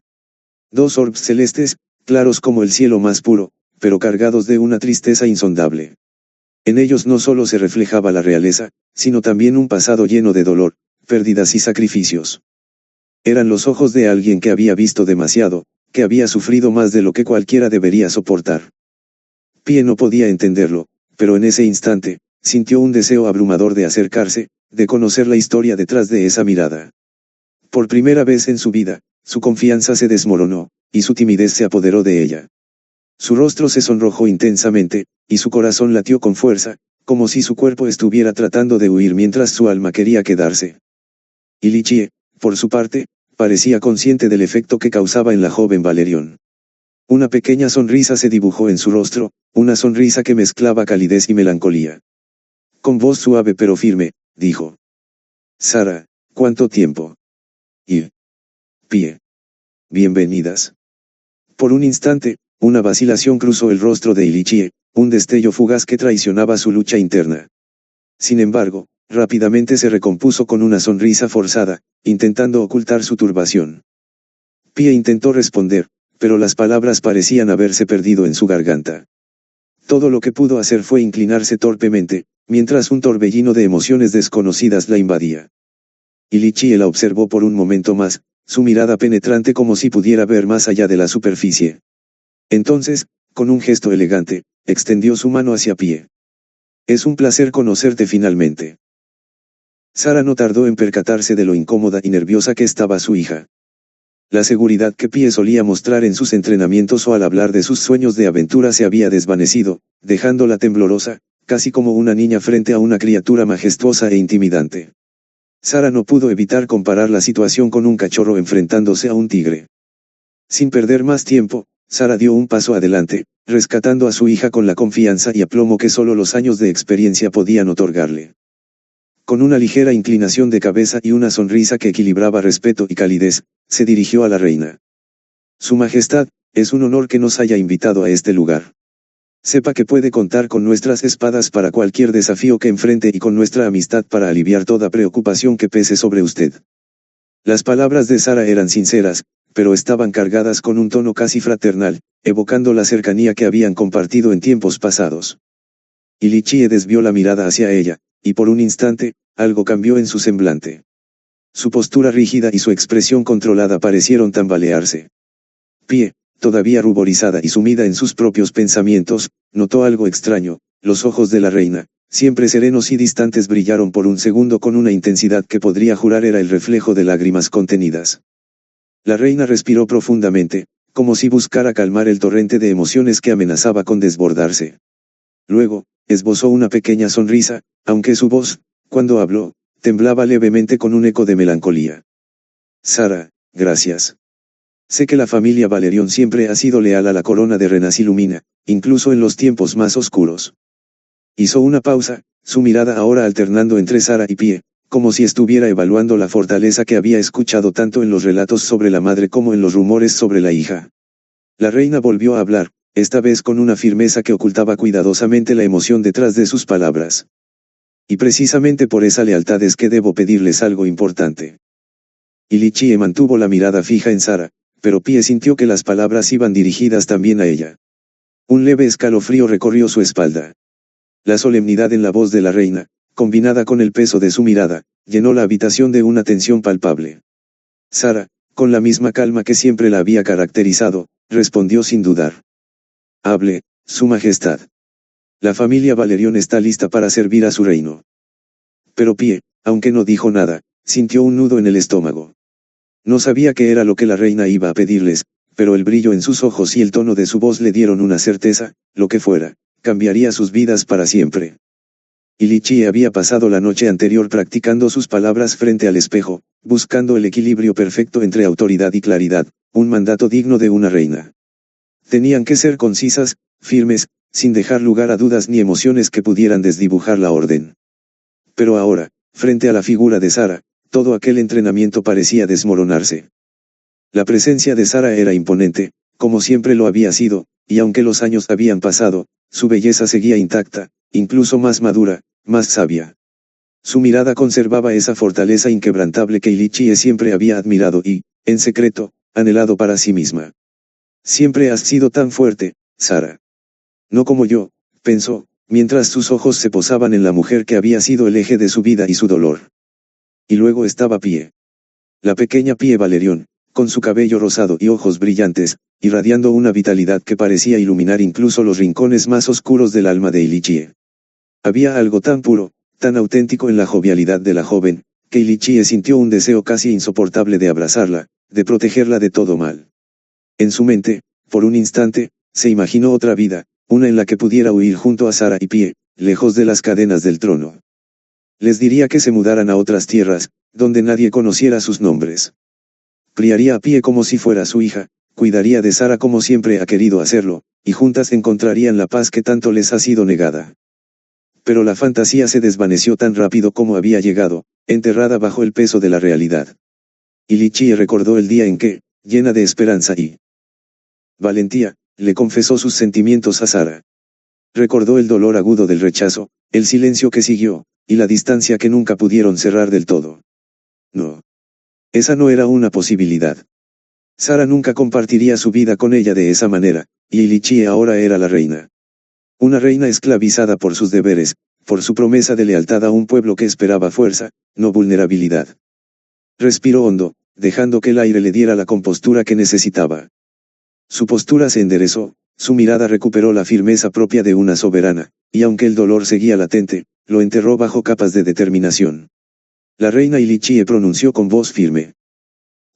2 orbes celestes, claros como el cielo más puro, pero cargados de una tristeza insondable. En ellos no solo se reflejaba la realeza, sino también un pasado lleno de dolor, pérdidas y sacrificios. Eran los ojos de alguien que había visto demasiado, que había sufrido más de lo que cualquiera debería soportar. Pie no podía entenderlo, pero en ese instante, sintió un deseo abrumador de acercarse, de conocer la historia detrás de esa mirada. Por primera vez en su vida, su confianza se desmoronó, y su timidez se apoderó de ella. Su rostro se sonrojó intensamente, y su corazón latió con fuerza, como si su cuerpo estuviera tratando de huir mientras su alma quería quedarse. Ilichie, por su parte, parecía consciente del efecto que causaba en la joven Valerion. Una pequeña sonrisa se dibujó en su rostro, una sonrisa que mezclaba calidez y melancolía. Con voz suave pero firme, dijo: Sara, ¿cuánto tiempo? Y Pie. Bienvenidas. Por un instante, una vacilación cruzó el rostro de Ilichie, un destello fugaz que traicionaba su lucha interna. Sin embargo, rápidamente se recompuso con una sonrisa forzada, intentando ocultar su turbación. Pie intentó responder, pero las palabras parecían haberse perdido en su garganta. Todo lo que pudo hacer fue inclinarse torpemente, mientras un torbellino de emociones desconocidas la invadía. Ilichie la observó por un momento más, su mirada penetrante como si pudiera ver más allá de la superficie. Entonces, con un gesto elegante, extendió su mano hacia Pie. Es un placer conocerte finalmente. Sara no tardó en percatarse de lo incómoda y nerviosa que estaba su hija. La seguridad que Pie solía mostrar en sus entrenamientos o al hablar de sus sueños de aventura se había desvanecido, dejándola temblorosa, casi como una niña frente a una criatura majestuosa e intimidante. Sara no pudo evitar comparar la situación con un cachorro enfrentándose a un tigre. Sin perder más tiempo, Sara dio un paso adelante, rescatando a su hija con la confianza y aplomo que solo los años de experiencia podían otorgarle. Con una ligera inclinación de cabeza y una sonrisa que equilibraba respeto y calidez, se dirigió a la reina. Su Majestad, es un honor que nos haya invitado a este lugar. Sepa que puede contar con nuestras espadas para cualquier desafío que enfrente y con nuestra amistad para aliviar toda preocupación que pese sobre usted. Las palabras de Sara eran sinceras, pero estaban cargadas con un tono casi fraternal, evocando la cercanía que habían compartido en tiempos pasados. Y Li Chie desvió la mirada hacia ella, y por un instante, algo cambió en su semblante. Su postura rígida y su expresión controlada parecieron tambalearse. Pie, todavía ruborizada y sumida en sus propios pensamientos, notó algo extraño. Los ojos de la reina, siempre serenos y distantes, brillaron por un segundo con una intensidad que podría jurar era el reflejo de lágrimas contenidas. La reina respiró profundamente, como si buscara calmar el torrente de emociones que amenazaba con desbordarse. Luego, esbozó una pequeña sonrisa, aunque su voz, cuando habló, temblaba levemente con un eco de melancolía. Sara, gracias. Sé que la familia Valerion siempre ha sido leal a la corona de Renasilumina, incluso en los tiempos más oscuros. Hizo una pausa, su mirada ahora alternando entre Sara y Pie, como si estuviera evaluando la fortaleza que había escuchado tanto en los relatos sobre la madre como en los rumores sobre la hija. La reina volvió a hablar, esta vez con una firmeza que ocultaba cuidadosamente la emoción detrás de sus palabras. Y precisamente por esa lealtad es que debo pedirles algo importante. Y Li Chie mantuvo la mirada fija en Sara, pero Pie sintió que las palabras iban dirigidas también a ella. Un leve escalofrío recorrió su espalda. La solemnidad en la voz de la reina, combinada con el peso de su mirada, llenó la habitación de una tensión palpable. Sara, con la misma calma que siempre la había caracterizado, respondió sin dudar. Hable, Su Majestad. La familia Valerion está lista para servir a su reino. Pero Pie, aunque no dijo nada, sintió un nudo en el estómago. No sabía qué era lo que la reina iba a pedirles, pero el brillo en sus ojos y el tono de su voz le dieron una certeza, lo que fuera, cambiaría sus vidas para siempre. Y Li Chie había pasado la noche anterior practicando sus palabras frente al espejo, buscando el equilibrio perfecto entre autoridad y claridad, un mandato digno de una reina. Tenían que ser concisas, firmes, sin dejar lugar a dudas ni emociones que pudieran desdibujar la orden. Pero ahora, frente a la figura de Sara, todo aquel entrenamiento parecía desmoronarse. La presencia de Sara era imponente, como siempre lo había sido, y aunque los años habían pasado, su belleza seguía intacta, incluso más madura, más sabia. Su mirada conservaba esa fortaleza inquebrantable que Li Chie siempre había admirado y, en secreto, anhelado para sí misma. Siempre has sido tan fuerte, Sara. No como yo, pensó, mientras sus ojos se posaban en la mujer que había sido el eje de su vida y su dolor. Y luego estaba Pie. La pequeña Pie Valerion, con su cabello rosado y ojos brillantes, irradiando una vitalidad que parecía iluminar incluso los rincones más oscuros del alma de Li Chie. Había algo tan puro, tan auténtico en la jovialidad de la joven, que Li Chie sintió un deseo casi insoportable de abrazarla, de protegerla de todo mal. En su mente, por un instante, se imaginó otra vida, una en la que pudiera huir junto a Sara y Pie, lejos de las cadenas del trono. Les diría que se mudaran a otras tierras, donde nadie conociera sus nombres. Criaría a Pie como si fuera su hija, cuidaría de Sara como siempre ha querido hacerlo, y juntas encontrarían la paz que tanto les ha sido negada. Pero la fantasía se desvaneció tan rápido como había llegado, enterrada bajo el peso de la realidad. Y Li Chie recordó el día en que, llena de esperanza y valentía, le confesó sus sentimientos a Sara. Recordó el dolor agudo del rechazo, el silencio que siguió, y la distancia que nunca pudieron cerrar del todo. No. Esa no era una posibilidad. Sara nunca compartiría su vida con ella de esa manera, y Li Chie ahora era la reina. Una reina esclavizada por sus deberes, por su promesa de lealtad a un pueblo que esperaba fuerza, no vulnerabilidad. Respiró hondo, dejando que el aire le diera la compostura que necesitaba. Su postura se enderezó, su mirada recuperó la firmeza propia de una soberana, y aunque el dolor seguía latente, lo enterró bajo capas de determinación. La reina Li Chie pronunció con voz firme.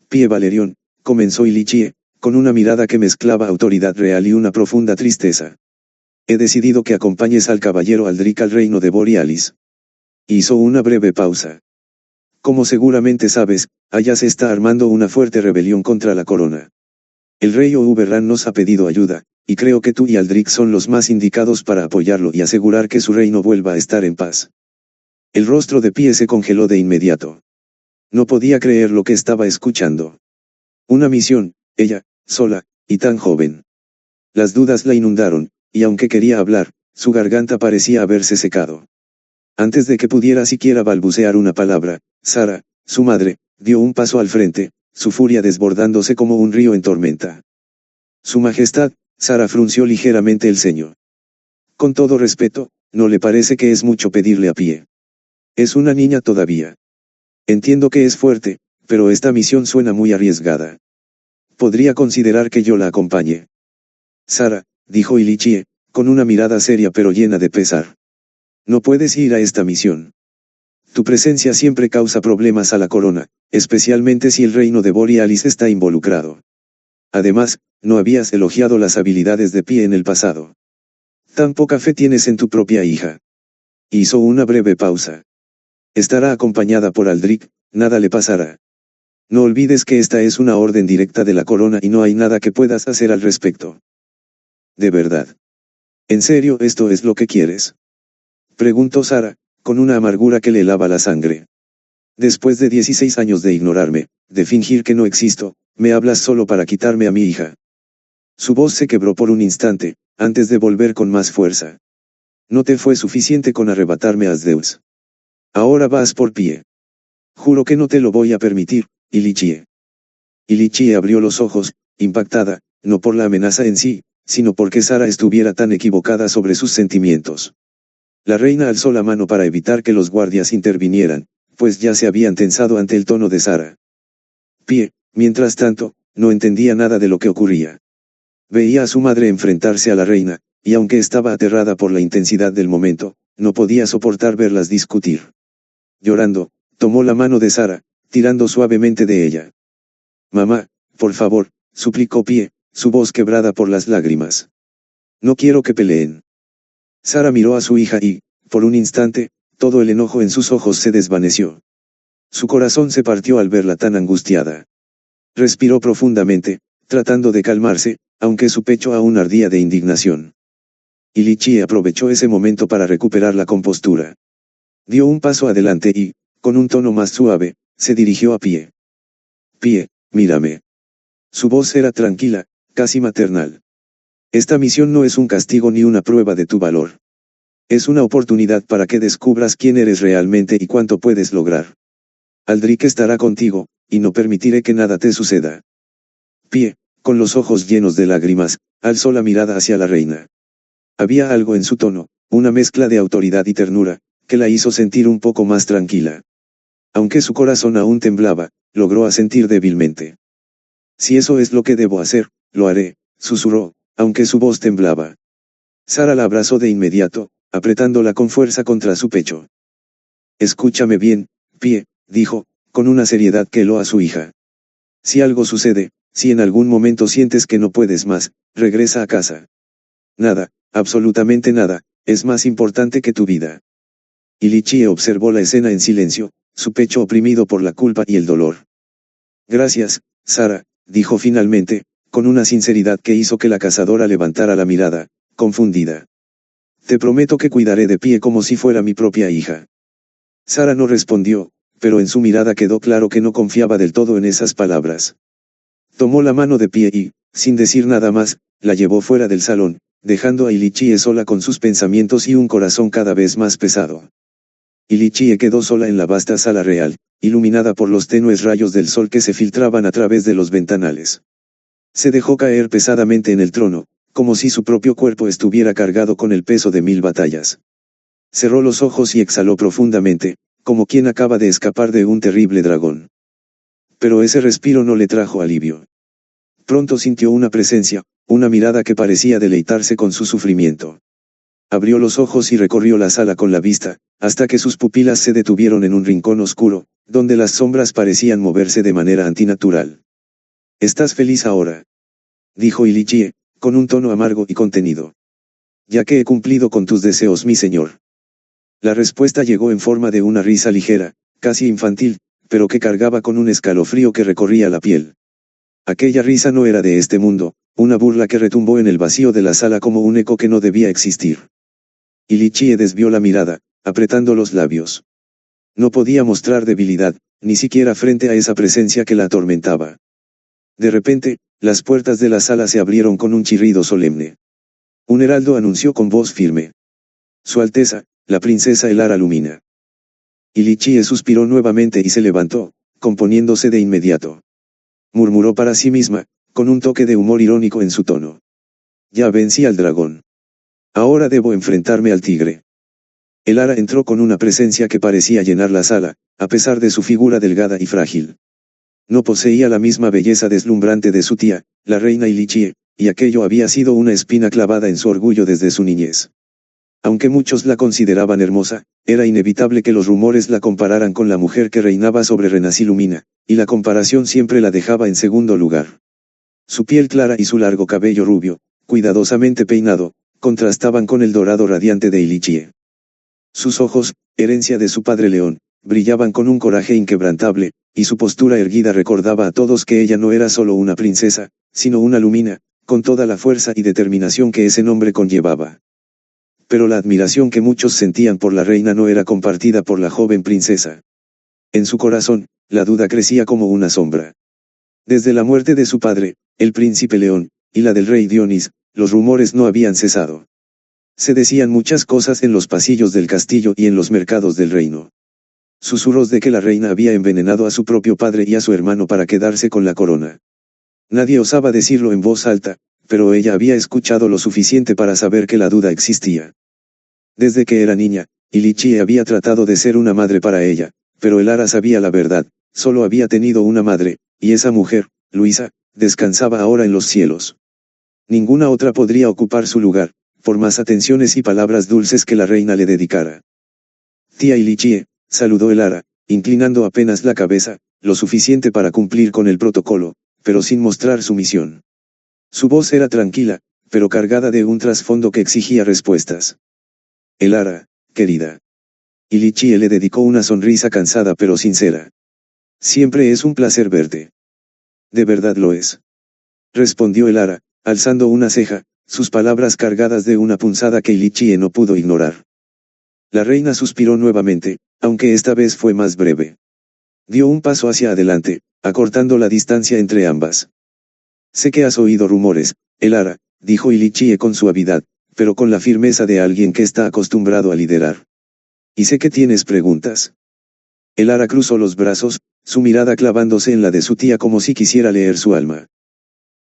Pie Valerion, comenzó Li Chie, con una mirada que mezclaba autoridad real y una profunda tristeza. He decidido que acompañes al caballero Aldrich al reino de Borealis. Hizo una breve pausa. Como seguramente sabes, allá se está armando una fuerte rebelión contra la corona. El rey Oberyn nos ha pedido ayuda, y creo que tú y Aldrich son los más indicados para apoyarlo y asegurar que su reino vuelva a estar en paz. El rostro de Pie se congeló de inmediato. No podía creer lo que estaba escuchando. Una misión, ella, sola, y tan joven. Las dudas la inundaron, y aunque quería hablar, su garganta parecía haberse secado. Antes de que pudiera siquiera balbucear una palabra, Sara, su madre, dio un paso al frente, su furia desbordándose como un río en tormenta. Su Majestad, Sara frunció ligeramente el ceño. Con todo respeto, ¿no le parece que es mucho pedirle a Pie? Es una niña todavía. Entiendo que es fuerte, pero esta misión suena muy arriesgada. ¿Podría considerar que yo la acompañe? Sara, dijo Ilichie, con una mirada seria pero llena de pesar. No puedes ir a esta misión. Tu presencia siempre causa problemas a la corona, especialmente si el reino de Borealis está involucrado. Además, no habías elogiado las habilidades de Pie en el pasado. Tan poca fe tienes en tu propia hija. Hizo una breve pausa. Estará acompañada por Aldrich, nada le pasará. No olvides que esta es una orden directa de la corona y no hay nada que puedas hacer al respecto. ¿De verdad? ¿En serio esto es lo que quieres? Preguntó Sara, con una amargura que le helaba la sangre. Después de 16 años de ignorarme, de fingir que no existo, me hablas solo para quitarme a mi hija. Su voz se quebró por un instante, antes de volver con más fuerza. No te fue suficiente con arrebatarme a Zeus. Ahora vas por Pie. Juro que no te lo voy a permitir, Ilichie. Ilichie abrió los ojos, impactada, no por la amenaza en sí, sino porque Sara estuviera tan equivocada sobre sus sentimientos. La reina alzó la mano para evitar que los guardias intervinieran, pues ya se habían tensado ante el tono de Sara. Pie, mientras tanto, no entendía nada de lo que ocurría. Veía a su madre enfrentarse a la reina, y aunque estaba aterrada por la intensidad del momento, no podía soportar verlas discutir. Llorando, tomó la mano de Sara, tirando suavemente de ella. Mamá, por favor, suplicó Pie, su voz quebrada por las lágrimas. No quiero que peleen. Sara miró a su hija y, por un instante, todo el enojo en sus ojos se desvaneció. Su corazón se partió al verla tan angustiada. Respiró profundamente, tratando de calmarse, aunque su pecho aún ardía de indignación. Ilichie aprovechó ese momento para recuperar la compostura. Dio un paso adelante y, con un tono más suave, se dirigió a Pie. Pie, mírame. Su voz era tranquila, casi maternal. Esta misión no es un castigo ni una prueba de tu valor. Es una oportunidad para que descubras quién eres realmente y cuánto puedes lograr. Aldrich estará contigo, y no permitiré que nada te suceda. Pie, con los ojos llenos de lágrimas, alzó la mirada hacia la reina. Había algo en su tono, una mezcla de autoridad y ternura, que la hizo sentir un poco más tranquila. Aunque su corazón aún temblaba, logró asentir débilmente. Si eso es lo que debo hacer, lo haré, susurró, aunque su voz temblaba. Sara la abrazó de inmediato, apretándola con fuerza contra su pecho. Escúchame bien, Pie, dijo, con una seriedad que heló a su hija. Si algo sucede, si en algún momento sientes que no puedes más, regresa a casa. Nada, absolutamente nada, es más importante que tu vida. Ilichie observó la escena en silencio, su pecho oprimido por la culpa y el dolor. Gracias, Sara, dijo finalmente, con una sinceridad que hizo que la cazadora levantara la mirada, confundida. Te prometo que cuidaré de Pie como si fuera mi propia hija. Sara no respondió, pero en su mirada quedó claro que no confiaba del todo en esas palabras. Tomó la mano de Pie y, sin decir nada más, la llevó fuera del salón, dejando a Ilichie sola con sus pensamientos y un corazón cada vez más pesado. Ilichie quedó sola en la vasta sala real, iluminada por los tenues rayos del sol que se filtraban a través de los ventanales. Se dejó caer pesadamente en el trono, como si su propio cuerpo estuviera cargado con el peso de 1000 batallas. Cerró los ojos y exhaló profundamente, como quien acaba de escapar de un terrible dragón. Pero ese respiro no le trajo alivio. Pronto sintió una presencia, una mirada que parecía deleitarse con su sufrimiento. Abrió los ojos y recorrió la sala con la vista, hasta que sus pupilas se detuvieron en un rincón oscuro, donde las sombras parecían moverse de manera antinatural. ¿Estás feliz ahora?, dijo Ilichie, con un tono amargo y contenido. Ya que he cumplido con tus deseos, mi señor. La respuesta llegó en forma de una risa ligera, casi infantil, pero que cargaba con un escalofrío que recorría la piel. Aquella risa no era de este mundo, una burla que retumbó en el vacío de la sala como un eco que no debía existir. Y Lichie desvió la mirada, apretando los labios. No podía mostrar debilidad, ni siquiera frente a esa presencia que la atormentaba. De repente, las puertas de la sala se abrieron con un chirrido solemne. Un heraldo anunció con voz firme: Su Alteza, la princesa Elara Lumina. Y Lichie suspiró nuevamente y se levantó, componiéndose de inmediato. Murmuró para sí misma, con un toque de humor irónico en su tono. Ya vencí al dragón. Ahora debo enfrentarme al tigre. Elara entró con una presencia que parecía llenar la sala, a pesar de su figura delgada y frágil. No poseía la misma belleza deslumbrante de su tía, la reina Lichie, y aquello había sido una espina clavada en su orgullo desde su niñez. Aunque muchos la consideraban hermosa, era inevitable que los rumores la compararan con la mujer que reinaba sobre Renasilumina, y la comparación siempre la dejaba en segundo lugar. Su piel clara y su largo cabello rubio, cuidadosamente peinado, contrastaban con el dorado radiante de Lichie. Sus ojos, herencia de su padre león, brillaban con un coraje inquebrantable, y su postura erguida recordaba a todos que ella no era solo una princesa, sino una lumina, con toda la fuerza y determinación que ese nombre conllevaba. Pero la admiración que muchos sentían por la reina no era compartida por la joven princesa. En su corazón, la duda crecía como una sombra. Desde la muerte de su padre, el príncipe León, y la del rey Dionís, los rumores no habían cesado. Se decían muchas cosas en los pasillos del castillo y en los mercados del reino. Susurros de que la reina había envenenado a su propio padre y a su hermano para quedarse con la corona. Nadie osaba decirlo en voz alta, pero ella había escuchado lo suficiente para saber que la duda existía. Desde que era niña, Lichie había tratado de ser una madre para ella, pero Elara sabía la verdad, solo había tenido una madre, y esa mujer, Luisa, descansaba ahora en los cielos. Ninguna otra podría ocupar su lugar, por más atenciones y palabras dulces que la reina le dedicara. Tía Lichie, saludó Elara, inclinando apenas la cabeza, lo suficiente para cumplir con el protocolo, pero sin mostrar sumisión. Su voz era tranquila, pero cargada de un trasfondo que exigía respuestas. Elara, querida. Lichie le dedicó una sonrisa cansada pero sincera. Siempre es un placer verte. De verdad lo es. Respondió Elara, alzando una ceja, sus palabras cargadas de una punzada que Lichie no pudo ignorar. La reina suspiró nuevamente, aunque esta vez fue más breve. Dio un paso hacia adelante, acortando la distancia entre ambas. Sé que has oído rumores, Elara, dijo Lichie con suavidad, pero con la firmeza de alguien que está acostumbrado a liderar. Y sé que tienes preguntas. Elara cruzó los brazos, su mirada clavándose en la de su tía como si quisiera leer su alma.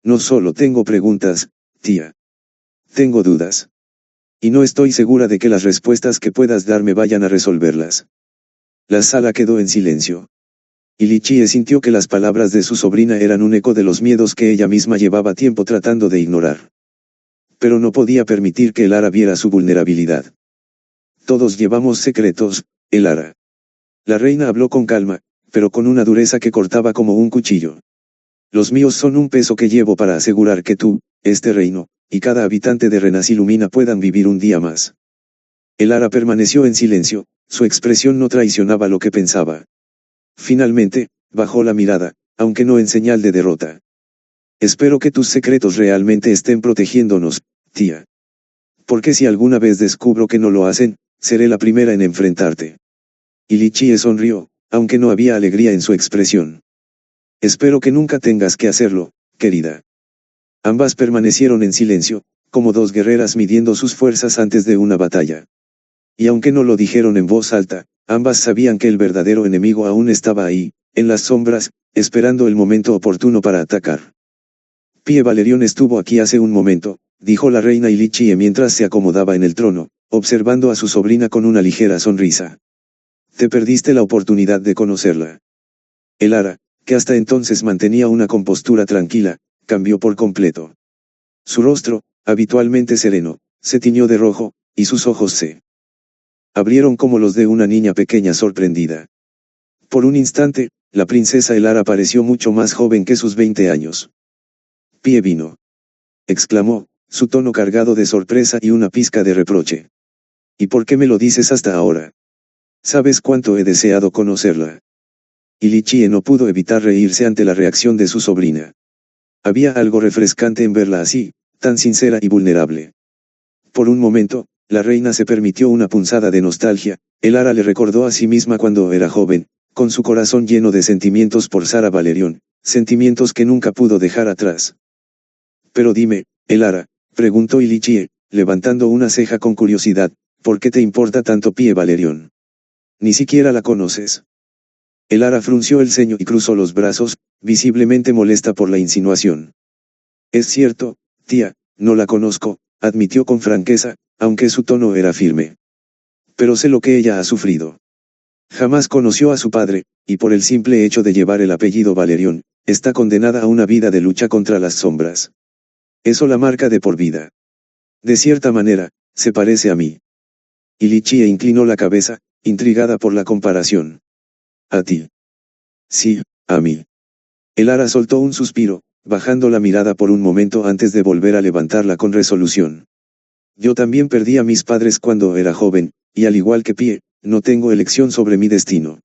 No solo tengo preguntas, tía. Tengo dudas. Y no estoy segura de que las respuestas que puedas darme vayan a resolverlas. La sala quedó en silencio. Lichie sintió que las palabras de su sobrina eran un eco de los miedos que ella misma llevaba tiempo tratando de ignorar. Pero no podía permitir que Elara viera su vulnerabilidad. Todos llevamos secretos, Elara. La reina habló con calma, pero con una dureza que cortaba como un cuchillo. Los míos son un peso que llevo para asegurar que tú, este reino, y cada habitante de Renasilumina puedan vivir un día más. Elara permaneció en silencio, su expresión no traicionaba lo que pensaba. Finalmente, bajó la mirada, aunque no en señal de derrota. Espero que tus secretos realmente estén protegiéndonos, tía. Porque si alguna vez descubro que no lo hacen, seré la primera en enfrentarte. Lichie sonrió, aunque no había alegría en su expresión. Espero que nunca tengas que hacerlo, querida. Ambas permanecieron en silencio, como dos guerreras midiendo sus fuerzas antes de una batalla. Y aunque no lo dijeron en voz alta, ambas sabían que el verdadero enemigo aún estaba ahí, en las sombras, esperando el momento oportuno para atacar. Pie Valerión estuvo aquí hace un momento, dijo la reina Lichie mientras se acomodaba en el trono, observando a su sobrina con una ligera sonrisa. Te perdiste la oportunidad de conocerla. Elara, que hasta entonces mantenía una compostura tranquila, cambió por completo. Su rostro, habitualmente sereno, se tiñó de rojo, y sus ojos se abrieron como los de una niña pequeña sorprendida. Por un instante, la princesa Elara pareció mucho más joven que sus 20 años. Pie vino. Exclamó, su tono cargado de sorpresa y una pizca de reproche. ¿Y por qué me lo dices hasta ahora? ¿Sabes cuánto he deseado conocerla? Lichie no pudo evitar reírse ante la reacción de su sobrina. Había algo refrescante en verla así, tan sincera y vulnerable. Por un momento, la reina se permitió una punzada de nostalgia. Elara le recordó a sí misma cuando era joven, con su corazón lleno de sentimientos por Sara Valerion, sentimientos que nunca pudo dejar atrás. Pero dime, Elara, preguntó Ilichie, levantando una ceja con curiosidad, ¿por qué te importa tanto Pie Valerion? Ni siquiera la conoces. Elara frunció el ceño y cruzó los brazos, visiblemente molesta por la insinuación. Es cierto, tía, no la conozco, admitió con franqueza, aunque su tono era firme. Pero sé lo que ella ha sufrido. Jamás conoció a su padre, y por el simple hecho de llevar el apellido Valerion, está condenada a una vida de lucha contra las sombras. Eso la marca de por vida. De cierta manera, se parece a mí. Ilichie inclinó la cabeza, intrigada por la comparación. ¿A ti? Sí, a mí. Elara soltó un suspiro, bajando la mirada por un momento antes de volver a levantarla con resolución. Yo también perdí a mis padres cuando era joven, y al igual que Pie, no tengo elección sobre mi destino.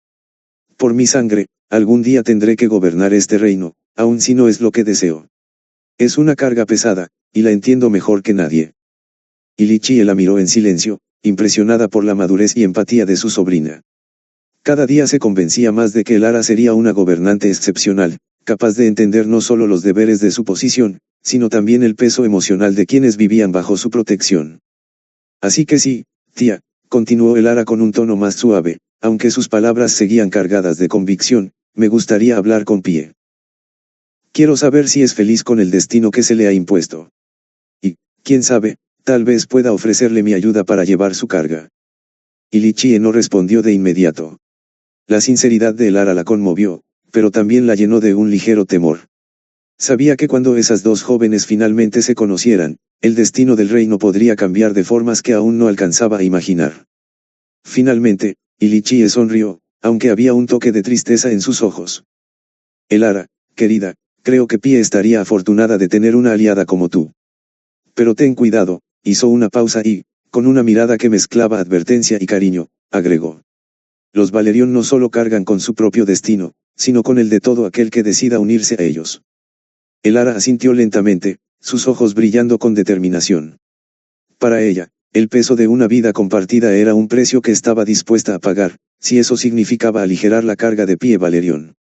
Por mi sangre, algún día tendré que gobernar este reino, aun si no es lo que deseo. Es una carga pesada, y la entiendo mejor que nadie. Ilichie la miró en silencio, impresionada por la madurez y empatía de su sobrina. Cada día se convencía más de que Elara sería una gobernante excepcional, capaz de entender no solo los deberes de su posición, sino también el peso emocional de quienes vivían bajo su protección. Así que sí, tía, continuó Elara con un tono más suave, aunque sus palabras seguían cargadas de convicción, me gustaría hablar con Pie. Quiero saber si es feliz con el destino que se le ha impuesto. Y, quién sabe, tal vez pueda ofrecerle mi ayuda para llevar su carga. Ilichie no respondió de inmediato. La sinceridad de Elara la conmovió, pero también la llenó de un ligero temor. Sabía que cuando esas dos jóvenes finalmente se conocieran, el destino del reino podría cambiar de formas que aún no alcanzaba a imaginar. Finalmente, Ilichie sonrió, aunque había un toque de tristeza en sus ojos. Elara, querida, creo que Pie estaría afortunada de tener una aliada como tú. Pero ten cuidado, hizo una pausa y, con una mirada que mezclaba advertencia y cariño, agregó. Los Valerion no solo cargan con su propio destino, sino con el de todo aquel que decida unirse a ellos. Elara asintió lentamente, sus ojos brillando con determinación. Para ella, el peso de una vida compartida era un precio que estaba dispuesta a pagar, si eso significaba aligerar la carga de Pie Valerion.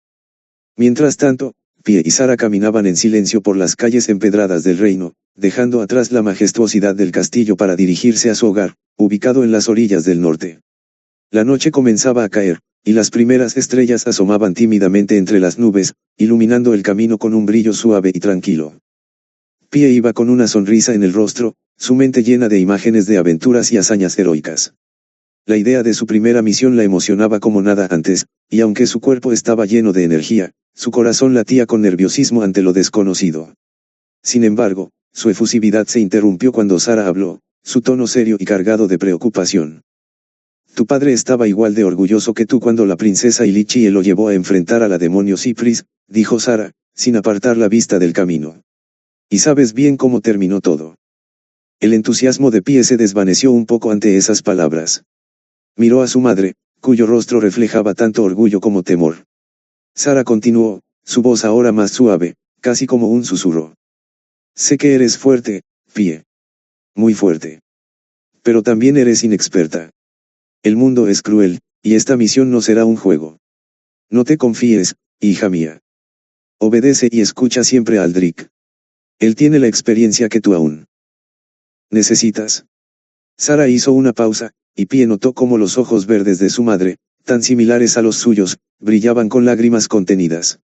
Mientras tanto, Pie y Sara caminaban en silencio por las calles empedradas del reino, dejando atrás la majestuosidad del castillo para dirigirse a su hogar, ubicado en las orillas del norte. La noche comenzaba a caer, y las primeras estrellas asomaban tímidamente entre las nubes, iluminando el camino con un brillo suave y tranquilo. Pie iba con una sonrisa en el rostro, su mente llena de imágenes de aventuras y hazañas heroicas. La idea de su primera misión la emocionaba como nada antes, y aunque su cuerpo estaba lleno de energía, su corazón latía con nerviosismo ante lo desconocido. Sin embargo, su efusividad se interrumpió cuando Sara habló, su tono serio y cargado de preocupación. Tu padre estaba igual de orgulloso que tú cuando la princesa Ilichie lo llevó a enfrentar a la demonio Cipris, dijo Sara, sin apartar la vista del camino. Y sabes bien cómo terminó todo. El entusiasmo de Pie se desvaneció un poco ante esas palabras. Miró a su madre, cuyo rostro reflejaba tanto orgullo como temor. Sara continuó, su voz ahora más suave, casi como un susurro. Sé que eres fuerte, Pie. Muy fuerte. Pero también eres inexperta. El mundo es cruel, y esta misión no será un juego. No te confíes, hija mía. Obedece y escucha siempre a Aldrich. Él tiene la experiencia que tú aún necesitas. Sara hizo una pausa, y Pie notó cómo los ojos verdes de su madre, tan similares a los suyos, brillaban con lágrimas contenidas.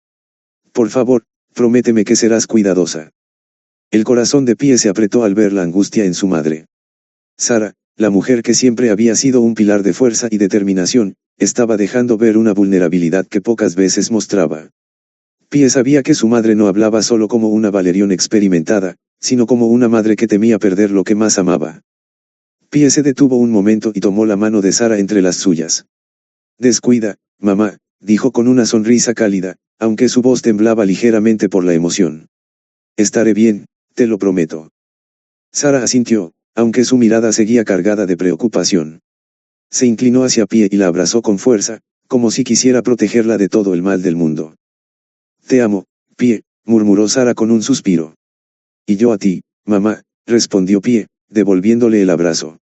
Por favor, prométeme que serás cuidadosa. El corazón de Pie se apretó al ver la angustia en su madre. Sara, la mujer que siempre había sido un pilar de fuerza y determinación, estaba dejando ver una vulnerabilidad que pocas veces mostraba. Pie sabía que su madre no hablaba solo como una Valerion experimentada, sino como una madre que temía perder lo que más amaba. Pie se detuvo un momento y tomó la mano de Sara entre las suyas. Descuida, mamá, dijo con una sonrisa cálida, aunque su voz temblaba ligeramente por la emoción. Estaré bien, te lo prometo. Sara asintió, aunque su mirada seguía cargada de preocupación. Se inclinó hacia Pie y la abrazó con fuerza, como si quisiera protegerla de todo el mal del mundo. Te amo, Pie, murmuró Sara con un suspiro. Y yo a ti, mamá, respondió Pie, devolviéndole el abrazo.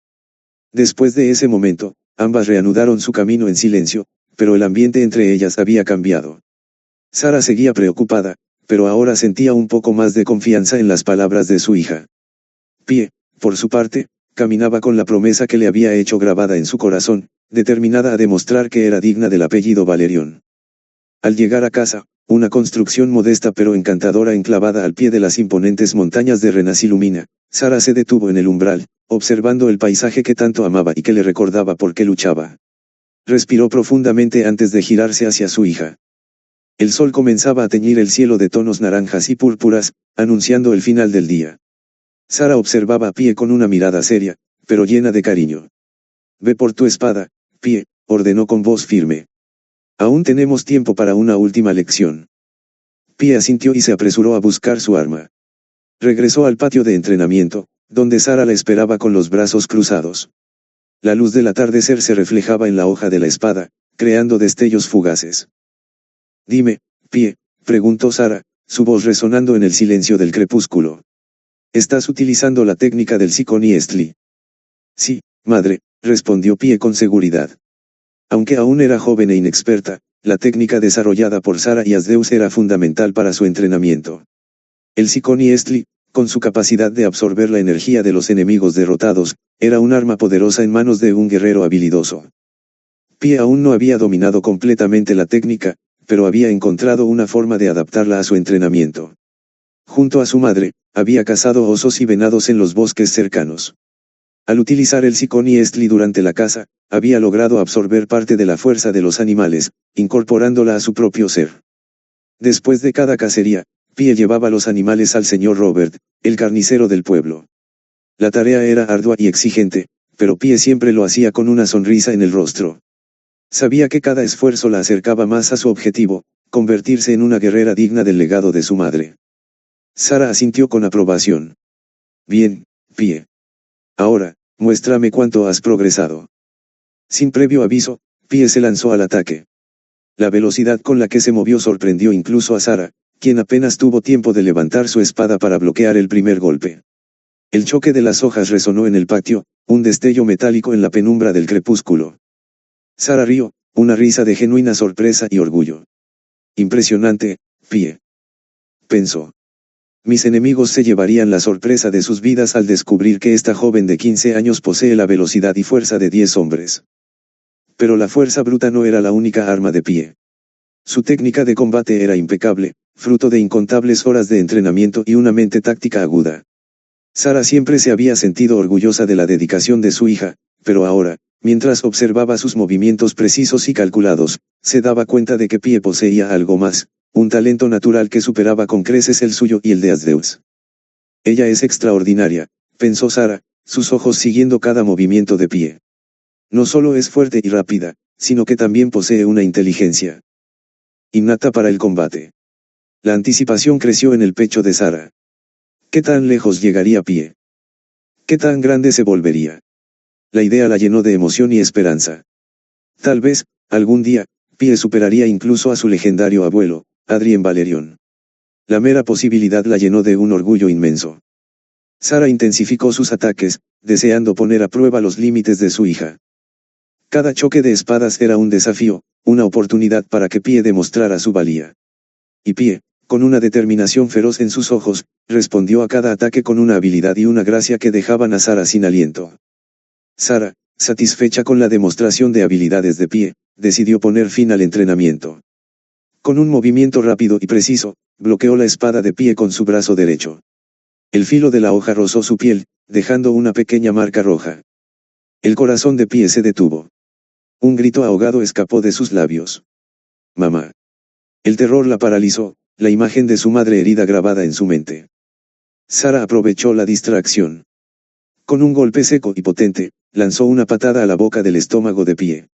Después de ese momento, ambas reanudaron su camino en silencio, pero el ambiente entre ellas había cambiado. Sara seguía preocupada, pero ahora sentía un poco más de confianza en las palabras de su hija. Pie, por su parte, caminaba con la promesa que le había hecho grabada en su corazón, determinada a demostrar que era digna del apellido Valerión. Al llegar a casa, una construcción modesta pero encantadora enclavada al pie de las imponentes montañas de Renasilumina, Sara se detuvo en el umbral, observando el paisaje que tanto amaba y que le recordaba por qué luchaba. Respiró profundamente antes de girarse hacia su hija. El sol comenzaba a teñir el cielo de tonos naranjas y púrpuras, anunciando el final del día. Sara observaba a Pie con una mirada seria, pero llena de cariño. «Ve por tu espada, Pie», ordenó con voz firme. «Aún tenemos tiempo para una última lección». Pie asintió y se apresuró a buscar su arma. Regresó al patio de entrenamiento, donde Sara la esperaba con los brazos cruzados. La luz del atardecer se reflejaba en la hoja de la espada, creando destellos fugaces. «Dime, Pie», preguntó Sara, su voz resonando en el silencio del crepúsculo. «¿Estás utilizando la técnica del Sikoni Estli?» «Sí, madre», respondió Pie con seguridad. Aunque aún era joven e inexperta, la técnica desarrollada por Sara y Asdeus era fundamental para su entrenamiento. El Sikoni Estli, con su capacidad de absorber la energía de los enemigos derrotados, era un arma poderosa en manos de un guerrero habilidoso. Pie aún no había dominado completamente la técnica, pero había encontrado una forma de adaptarla a su entrenamiento. Junto a su madre, había cazado osos y venados en los bosques cercanos. Al utilizar el Sikoni Estli durante la caza, había logrado absorber parte de la fuerza de los animales, incorporándola a su propio ser. Después de cada cacería, Pie llevaba los animales al señor Robert, el carnicero del pueblo. La tarea era ardua y exigente, pero Pie siempre lo hacía con una sonrisa en el rostro. Sabía que cada esfuerzo la acercaba más a su objetivo, convertirse en una guerrera digna del legado de su madre. Sara asintió con aprobación. «Bien, Pie. Ahora, muéstrame cuánto has progresado». Sin previo aviso, Pie se lanzó al ataque. La velocidad con la que se movió sorprendió incluso a Sara, quien apenas tuvo tiempo de levantar su espada para bloquear el primer golpe. El choque de las hojas resonó en el patio, un destello metálico en la penumbra del crepúsculo. Sara rió, una risa de genuina sorpresa y orgullo. «Impresionante, Pie», pensó. «Mis enemigos se llevarían la sorpresa de sus vidas al descubrir que esta joven de 15 años posee la velocidad y fuerza de 10 hombres». Pero la fuerza bruta no era la única arma de Pie. Su técnica de combate era impecable, fruto de incontables horas de entrenamiento y una mente táctica aguda. Sara siempre se había sentido orgullosa de la dedicación de su hija, pero ahora, mientras observaba sus movimientos precisos y calculados, se daba cuenta de que Pie poseía algo más, un talento natural que superaba con creces el suyo y el de Asdeus. «Ella es extraordinaria», pensó Sara, sus ojos siguiendo cada movimiento de Pie. «No solo es fuerte y rápida, sino que también posee una inteligencia innata para el combate». La anticipación creció en el pecho de Sara. ¿Qué tan lejos llegaría Pie? ¿Qué tan grande se volvería? La idea la llenó de emoción y esperanza. Tal vez, algún día, Pie superaría incluso a su legendario abuelo, Adrien Valerión. La mera posibilidad la llenó de un orgullo inmenso. Sara intensificó sus ataques, deseando poner a prueba los límites de su hija. Cada choque de espadas era un desafío, una oportunidad para que Pie demostrara su valía. Y Pie, con una determinación feroz en sus ojos, respondió a cada ataque con una habilidad y una gracia que dejaban a Sara sin aliento. Sara, satisfecha con la demostración de habilidades de Pie, decidió poner fin al entrenamiento. Con un movimiento rápido y preciso, bloqueó la espada de Pie con su brazo derecho. El filo de la hoja rozó su piel, dejando una pequeña marca roja. El corazón de Pie se detuvo. Un grito ahogado escapó de sus labios. «Mamá». El terror la paralizó, la imagen de su madre herida grabada en su mente. Sara aprovechó la distracción. Con un golpe seco y potente, lanzó una patada a la boca del estómago de Pie.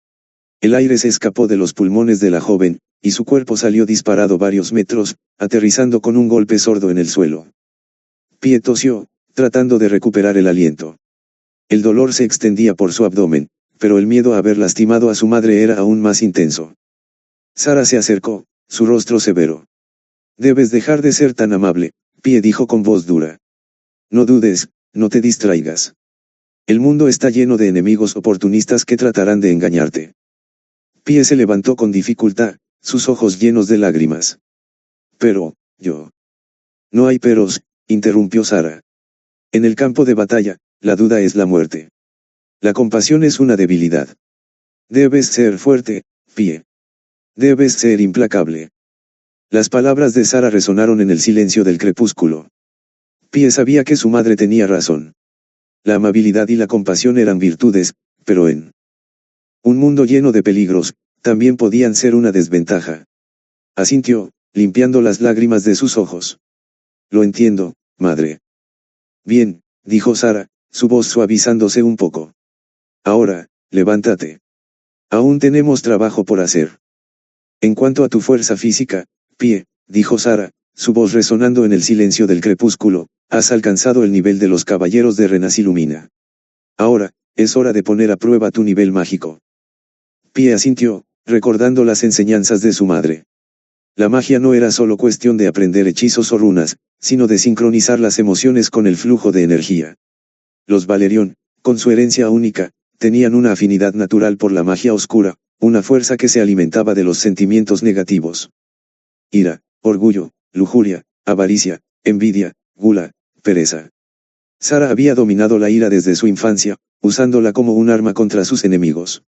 El aire se escapó de los pulmones de la joven, y su cuerpo salió disparado varios metros, aterrizando con un golpe sordo en el suelo. Pie tosió, tratando de recuperar el aliento. El dolor se extendía por su abdomen, pero el miedo a haber lastimado a su madre era aún más intenso. Sara se acercó, su rostro severo. Debes dejar de ser tan amable, Pie dijo con voz dura. No dudes, no te distraigas. El mundo está lleno de enemigos oportunistas que tratarán de engañarte. Pie se levantó con dificultad, sus ojos llenos de lágrimas. Pero, yo. No hay peros, interrumpió Sara. En el campo de batalla, la duda es la muerte. La compasión es una debilidad. Debes ser fuerte, Pie. Debes ser implacable. Las palabras de Sara resonaron en el silencio del crepúsculo. Pie sabía que su madre tenía razón. La amabilidad y la compasión eran virtudes, pero en un mundo lleno de peligros, también podían ser una desventaja. Asintió, limpiando las lágrimas de sus ojos. Lo entiendo, madre. Bien, dijo Sara, su voz suavizándose un poco. Ahora, levántate. Aún tenemos trabajo por hacer. En cuanto a tu fuerza física, Pie, dijo Sara, su voz resonando en el silencio del crepúsculo, has alcanzado el nivel de los caballeros de Renasilumina. Ahora, es hora de poner a prueba tu nivel mágico. Pie asintió, recordando las enseñanzas de su madre. La magia no era solo cuestión de aprender hechizos o runas, sino de sincronizar las emociones con el flujo de energía. Los Valerion, con su herencia única, tenían una afinidad natural por la magia oscura, una fuerza que se alimentaba de los sentimientos negativos. Ira, orgullo, lujuria, avaricia, envidia, gula, pereza. Sara había dominado la ira desde su infancia, usándola como un arma contra sus enemigos.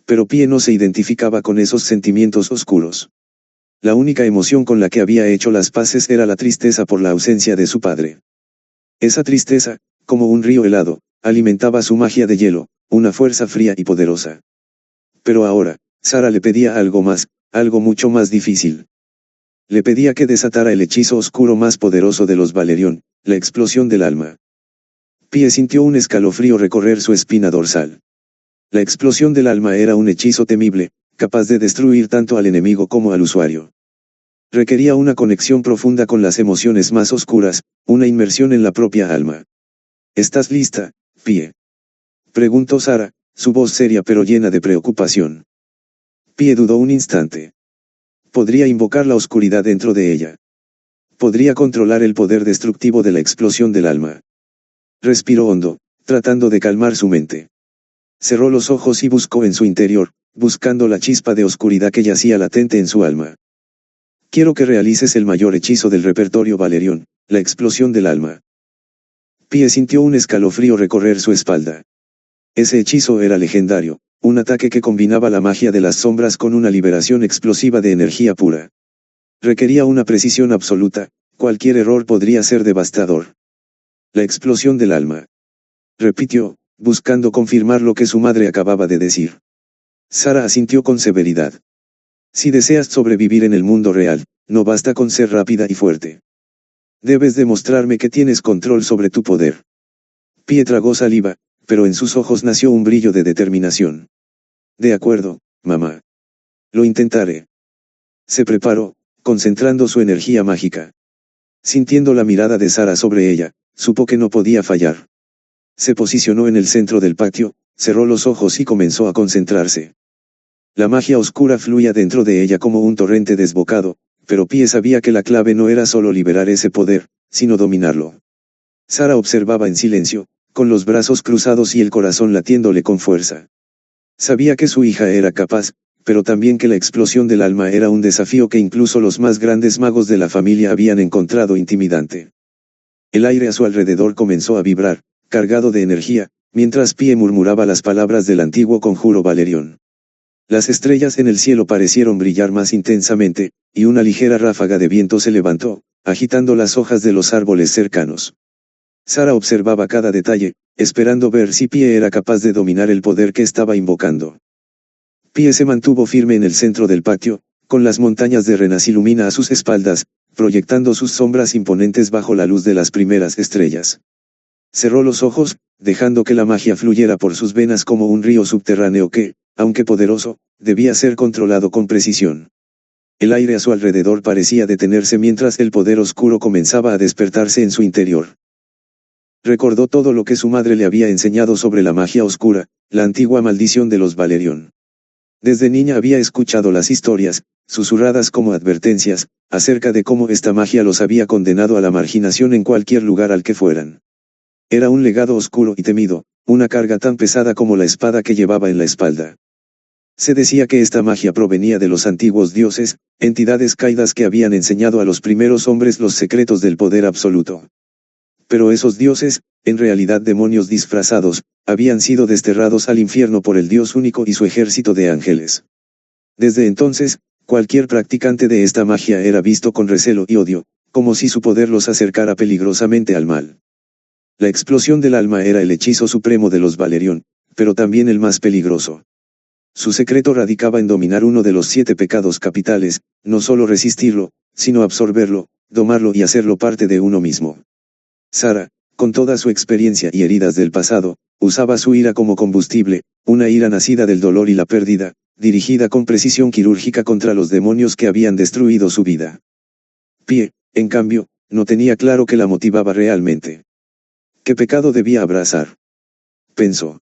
Pero Pie no se identificaba con esos sentimientos oscuros. La única emoción con la que había hecho las paces era la tristeza por la ausencia de su padre. Esa tristeza, como un río helado, alimentaba su magia de hielo, una fuerza fría y poderosa. Pero ahora, Sara le pedía algo más, algo mucho más difícil. Le pedía que desatara el hechizo oscuro más poderoso de los Valerion, la explosión del alma. Pie sintió un escalofrío recorrer su espina dorsal. La explosión del alma era un hechizo temible, capaz de destruir tanto al enemigo como al usuario. Requería una conexión profunda con las emociones más oscuras, una inmersión en la propia alma. ¿Estás lista, Pie? Preguntó Sara, su voz seria pero llena de preocupación. Pie dudó un instante. Podría invocar la oscuridad dentro de ella. Podría controlar el poder destructivo de la explosión del alma. Respiró hondo, tratando de calmar su mente. Cerró los ojos y buscó en su interior, buscando la chispa de oscuridad que yacía latente en su alma. Quiero que realices el mayor hechizo del repertorio Valerion, la explosión del alma. Pie sintió un escalofrío recorrer su espalda. Ese hechizo era legendario, un ataque que combinaba la magia de las sombras con una liberación explosiva de energía pura. Requería una precisión absoluta, cualquier error podría ser devastador. La explosión del alma. Repitió, buscando confirmar lo que su madre acababa de decir. Sara asintió con severidad. Si deseas sobrevivir en el mundo real, no basta con ser rápida y fuerte. Debes demostrarme que tienes control sobre tu poder. Pie tragó saliva, pero en sus ojos nació un brillo de determinación. De acuerdo, mamá. Lo intentaré. Se preparó, concentrando su energía mágica. Sintiendo la mirada de Sara sobre ella, supo que no podía fallar. Se posicionó en el centro del patio, cerró los ojos y comenzó a concentrarse. La magia oscura fluía dentro de ella como un torrente desbocado, pero Pie sabía que la clave no era solo liberar ese poder, sino dominarlo. Sara observaba en silencio, con los brazos cruzados y el corazón latiéndole con fuerza. Sabía que su hija era capaz, pero también que la explosión del alma era un desafío que incluso los más grandes magos de la familia habían encontrado intimidante. El aire a su alrededor comenzó a vibrar, cargado de energía, mientras Pie murmuraba las palabras del antiguo conjuro Valerion. Las estrellas en el cielo parecieron brillar más intensamente, y una ligera ráfaga de viento se levantó, agitando las hojas de los árboles cercanos. Sara observaba cada detalle, esperando ver si Pie era capaz de dominar el poder que estaba invocando. Pie se mantuvo firme en el centro del patio, con las montañas de Renasilumina a sus espaldas, proyectando sus sombras imponentes bajo la luz de las primeras estrellas. Cerró los ojos, dejando que la magia fluyera por sus venas como un río subterráneo que, aunque poderoso, debía ser controlado con precisión. El aire a su alrededor parecía detenerse mientras el poder oscuro comenzaba a despertarse en su interior. Recordó todo lo que su madre le había enseñado sobre la magia oscura, la antigua maldición de los Valerion. Desde niña había escuchado las historias, susurradas como advertencias, acerca de cómo esta magia los había condenado a la marginación en cualquier lugar al que fueran. Era un legado oscuro y temido, una carga tan pesada como la espada que llevaba en la espalda. Se decía que esta magia provenía de los antiguos dioses, entidades caídas que habían enseñado a los primeros hombres los secretos del poder absoluto. Pero esos dioses, en realidad demonios disfrazados, habían sido desterrados al infierno por el Dios único y su ejército de ángeles. Desde entonces, cualquier practicante de esta magia era visto con recelo y odio, como si su poder los acercara peligrosamente al mal. La explosión del alma era el hechizo supremo de los Valerion, pero también el más peligroso. Su secreto radicaba en dominar uno de los 7 pecados capitales, no solo resistirlo, sino absorberlo, domarlo y hacerlo parte de uno mismo. Sara, con toda su experiencia y heridas del pasado, usaba su ira como combustible, una ira nacida del dolor y la pérdida, dirigida con precisión quirúrgica contra los demonios que habían destruido su vida. Pie, en cambio, no tenía claro qué la motivaba realmente. ¿Qué pecado debía abrazar? Pensó.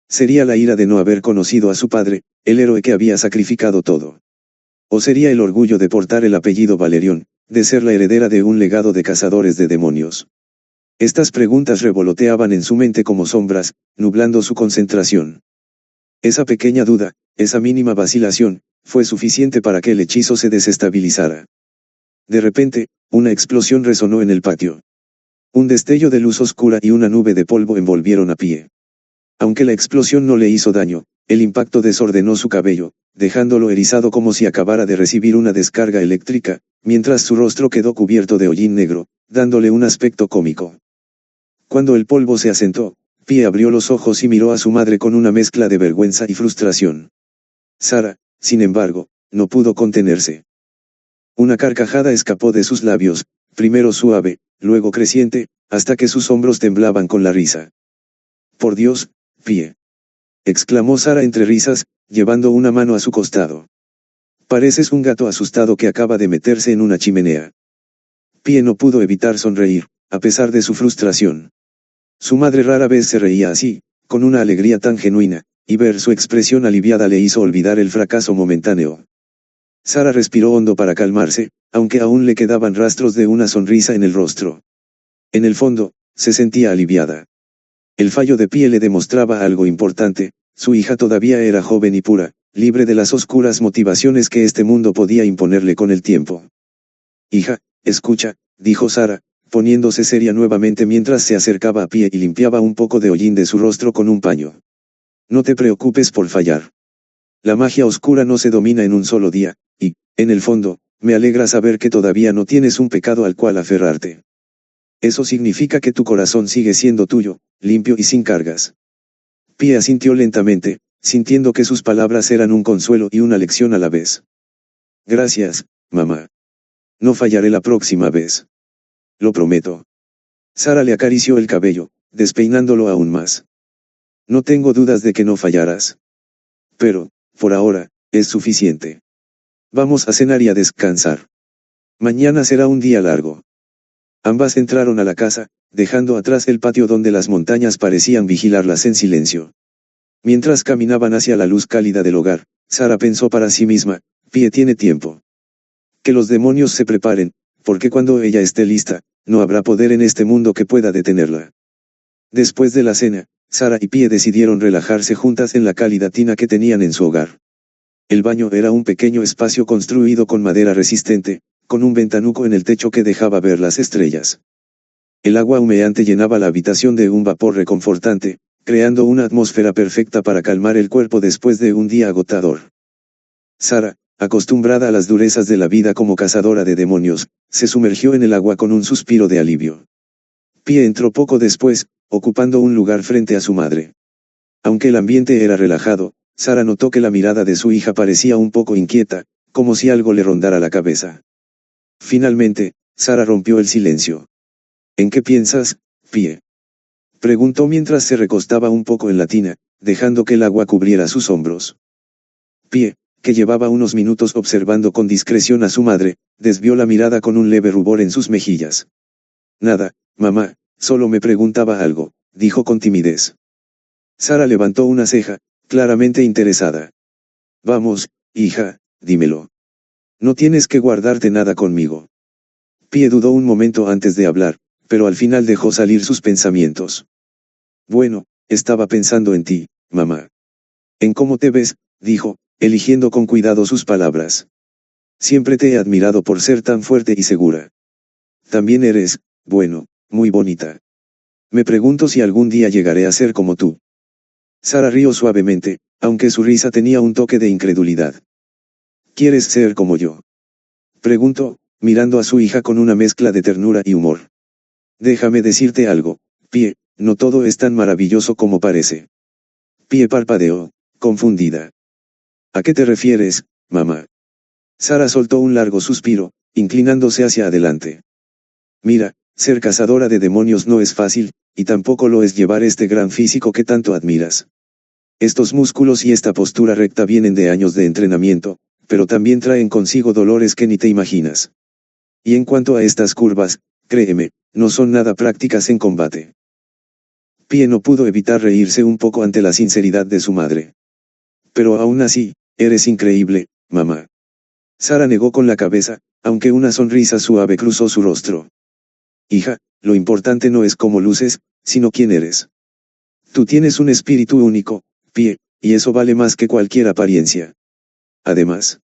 ¿Sería la ira de no haber conocido a su padre, el héroe que había sacrificado todo? ¿O sería el orgullo de portar el apellido Valerion, de ser la heredera de un legado de cazadores de demonios? Estas preguntas revoloteaban en su mente como sombras, nublando su concentración. Esa pequeña duda, esa mínima vacilación, fue suficiente para que el hechizo se desestabilizara. De repente, una explosión resonó en el patio. Un destello de luz oscura y una nube de polvo envolvieron a Pie. Aunque la explosión no le hizo daño, el impacto desordenó su cabello, dejándolo erizado como si acabara de recibir una descarga eléctrica, mientras su rostro quedó cubierto de hollín negro, dándole un aspecto cómico. Cuando el polvo se asentó, Pie abrió los ojos y miró a su madre con una mezcla de vergüenza y frustración. Sara, sin embargo, no pudo contenerse. Una carcajada escapó de sus labios, primero suave, luego creciente, hasta que sus hombros temblaban con la risa. «Por Dios, Pie», exclamó Sara entre risas, llevando una mano a su costado. «Pareces un gato asustado que acaba de meterse en una chimenea». Pie no pudo evitar sonreír, a pesar de su frustración. Su madre rara vez se reía así, con una alegría tan genuina, y ver su expresión aliviada le hizo olvidar el fracaso momentáneo. Sara respiró hondo para calmarse, aunque aún le quedaban rastros de una sonrisa en el rostro. En el fondo, se sentía aliviada. El fallo de Pie le demostraba algo importante: su hija todavía era joven y pura, libre de las oscuras motivaciones que este mundo podía imponerle con el tiempo. «Hija, escucha», dijo Sara, poniéndose seria nuevamente mientras se acercaba a Pie y limpiaba un poco de hollín de su rostro con un paño. «No te preocupes por fallar. La magia oscura no se domina en un solo día, y, en el fondo, me alegra saber que todavía no tienes un pecado al cual aferrarte. Eso significa que tu corazón sigue siendo tuyo, limpio y sin cargas». Pie asintió lentamente, sintiendo que sus palabras eran un consuelo y una lección a la vez. «Gracias, mamá. No fallaré la próxima vez. Lo prometo». Sara le acarició el cabello, despeinándolo aún más. «No tengo dudas de que no fallarás. Pero, por ahora, es suficiente. Vamos a cenar y a descansar. Mañana será un día largo». Ambas entraron a la casa, dejando atrás el patio donde las montañas parecían vigilarlas en silencio. Mientras caminaban hacia la luz cálida del hogar, Sara pensó para sí misma: Pie tiene tiempo. Que los demonios se preparen, porque cuando ella esté lista, no habrá poder en este mundo que pueda detenerla. Después de la cena, Sara y Pie decidieron relajarse juntas en la cálida tina que tenían en su hogar. El baño era un pequeño espacio construido con madera resistente, con un ventanuco en el techo que dejaba ver las estrellas. El agua humeante llenaba la habitación de un vapor reconfortante, creando una atmósfera perfecta para calmar el cuerpo después de un día agotador. Sara, acostumbrada a las durezas de la vida como cazadora de demonios, se sumergió en el agua con un suspiro de alivio. Pie entró poco después, ocupando un lugar frente a su madre. Aunque el ambiente era relajado, Sara notó que la mirada de su hija parecía un poco inquieta, como si algo le rondara la cabeza. Finalmente, Sara rompió el silencio. «¿En qué piensas, Pie?», preguntó mientras se recostaba un poco en la tina, dejando que el agua cubriera sus hombros. Pie, que llevaba unos minutos observando con discreción a su madre, desvió la mirada con un leve rubor en sus mejillas. «Nada, mamá, solo me preguntaba algo», dijo con timidez. Sara levantó una ceja, claramente interesada. Vamos, hija, dímelo. No tienes que guardarte nada conmigo. Pie dudó un momento antes de hablar, pero al final dejó salir sus pensamientos. Bueno, estaba pensando en ti, mamá. En cómo te ves, dijo, eligiendo con cuidado sus palabras. Siempre te he admirado por ser tan fuerte y segura. También eres, bueno, muy bonita. Me pregunto si algún día llegaré a ser como tú. Sara rió suavemente, aunque su risa tenía un toque de incredulidad. ¿Quieres ser como yo? Preguntó, mirando a su hija con una mezcla de ternura y humor. Déjame decirte algo, Pie, no todo es tan maravilloso como parece. Pie parpadeó, confundida. ¿A qué te refieres, mamá? Sara soltó un largo suspiro, inclinándose hacia adelante. Mira, ser cazadora de demonios no es fácil, y tampoco lo es llevar este gran físico que tanto admiras. Estos músculos y esta postura recta vienen de años de entrenamiento, pero también traen consigo dolores que ni te imaginas. Y en cuanto a estas curvas, créeme, no son nada prácticas en combate. Pie no pudo evitar reírse un poco ante la sinceridad de su madre. Pero aún así, eres increíble, mamá. Sara negó con la cabeza, aunque una sonrisa suave cruzó su rostro. Hija, lo importante no es cómo luces, sino quién eres. Tú tienes un espíritu único, Pie, y eso vale más que cualquier apariencia. Además.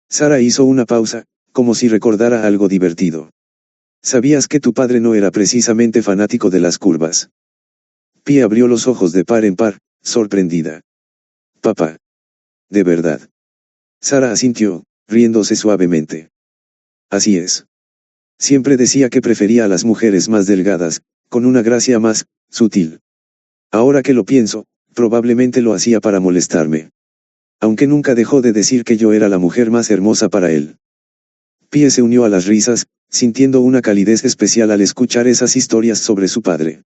Sara hizo una pausa, como si recordara algo divertido. ¿Sabías que tu padre no era precisamente fanático de las curvas? Pie abrió los ojos de par en par, sorprendida. Papá. ¿De verdad? Sara asintió, riéndose suavemente. Así es. Siempre decía que prefería a las mujeres más delgadas, con una gracia más sutil. Ahora que lo pienso, probablemente lo hacía para molestarme. Aunque nunca dejó de decir que yo era la mujer más hermosa para él. Pie se unió a las risas, sintiendo una calidez especial al escuchar esas historias sobre su padre.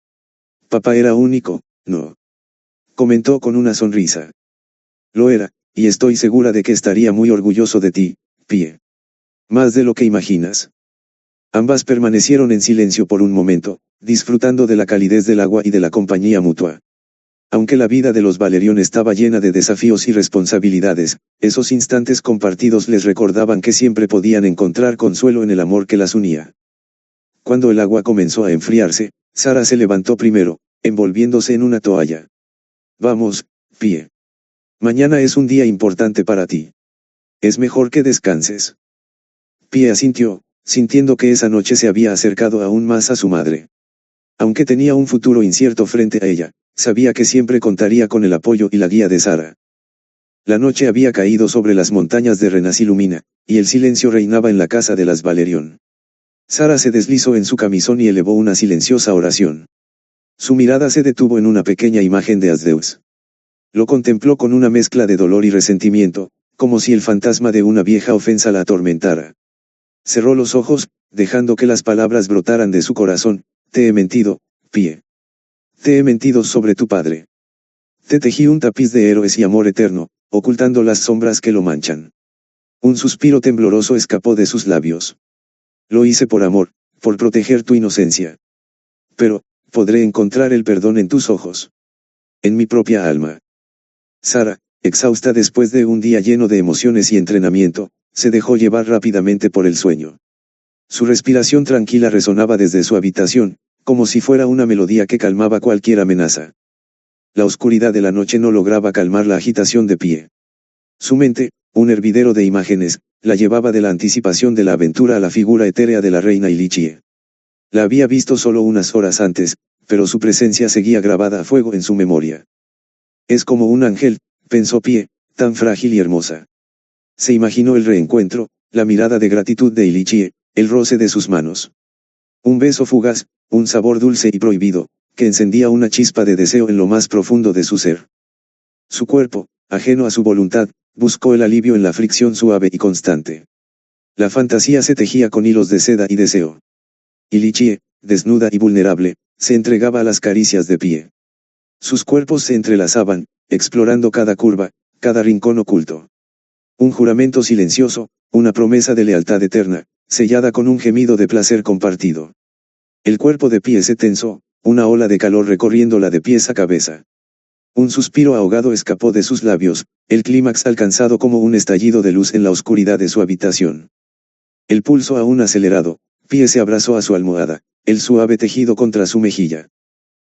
Papá era único, ¿no? Comentó con una sonrisa. Lo era, y estoy segura de que estaría muy orgulloso de ti, Pie. Más de lo que imaginas. Ambas permanecieron en silencio por un momento, disfrutando de la calidez del agua y de la compañía mutua. Aunque la vida de los Valerion estaba llena de desafíos y responsabilidades, esos instantes compartidos les recordaban que siempre podían encontrar consuelo en el amor que las unía. Cuando el agua comenzó a enfriarse, Sara se levantó primero, envolviéndose en una toalla. Vamos, Pie. Mañana es un día importante para ti. Es mejor que descanses. Pie asintió, sintiendo que esa noche se había acercado aún más a su madre. Aunque tenía un futuro incierto frente a ella, sabía que siempre contaría con el apoyo y la guía de Sara. La noche había caído sobre las montañas de Renasilumina, y el silencio reinaba en la casa de las Valerion. Sara se deslizó en su camisón y elevó una silenciosa oración. Su mirada se detuvo en una pequeña imagen de Asdeus. Lo contempló con una mezcla de dolor y resentimiento, como si el fantasma de una vieja ofensa la atormentara. Cerró los ojos, dejando que las palabras brotaran de su corazón. Te he mentido, Pie. Te he mentido sobre tu padre. Te tejí un tapiz de héroes y amor eterno, ocultando las sombras que lo manchan. Un suspiro tembloroso escapó de sus labios. Lo hice por amor, por proteger tu inocencia. Pero, podré encontrar el perdón en tus ojos. En mi propia alma. Sara, exhausta después de un día lleno de emociones y entrenamiento, se dejó llevar rápidamente por el sueño. Su respiración tranquila resonaba desde su habitación, como si fuera una melodía que calmaba cualquier amenaza. La oscuridad de la noche no lograba calmar la agitación de Pie. Su mente, un hervidero de imágenes, la llevaba de la anticipación de la aventura a la figura etérea de la reina Ilichie. La había visto solo unas horas antes, pero su presencia seguía grabada a fuego en su memoria. Es como un ángel, pensó Pie, tan frágil y hermosa. Se imaginó el reencuentro, la mirada de gratitud de Ilichie, el roce de sus manos. Un beso fugaz, un sabor dulce y prohibido, que encendía una chispa de deseo en lo más profundo de su ser. Su cuerpo, ajeno a su voluntad, buscó el alivio en la fricción suave y constante. La fantasía se tejía con hilos de seda y deseo. Ilichie, desnuda y vulnerable, se entregaba a las caricias de Pie. Sus cuerpos se entrelazaban, explorando cada curva, cada rincón oculto. Un juramento silencioso, una promesa de lealtad eterna, sellada con un gemido de placer compartido. El cuerpo de Pie se tensó, una ola de calor recorriéndola de pies a cabeza. Un suspiro ahogado escapó de sus labios, el clímax alcanzado como un estallido de luz en la oscuridad de su habitación. El pulso aún acelerado, Pie se abrazó a su almohada, el suave tejido contra su mejilla.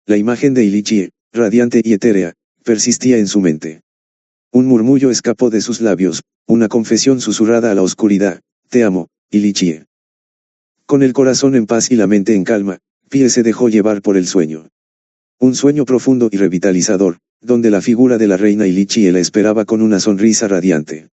La imagen de Ilichie, radiante y etérea, persistía en su mente. Un murmullo escapó de sus labios, una confesión susurrada a la oscuridad: te amo, Ilichie. Con el corazón en paz y la mente en calma, Pie se dejó llevar por el sueño. Un sueño profundo y revitalizador, donde la figura de la reina Ilichie la esperaba con una sonrisa radiante.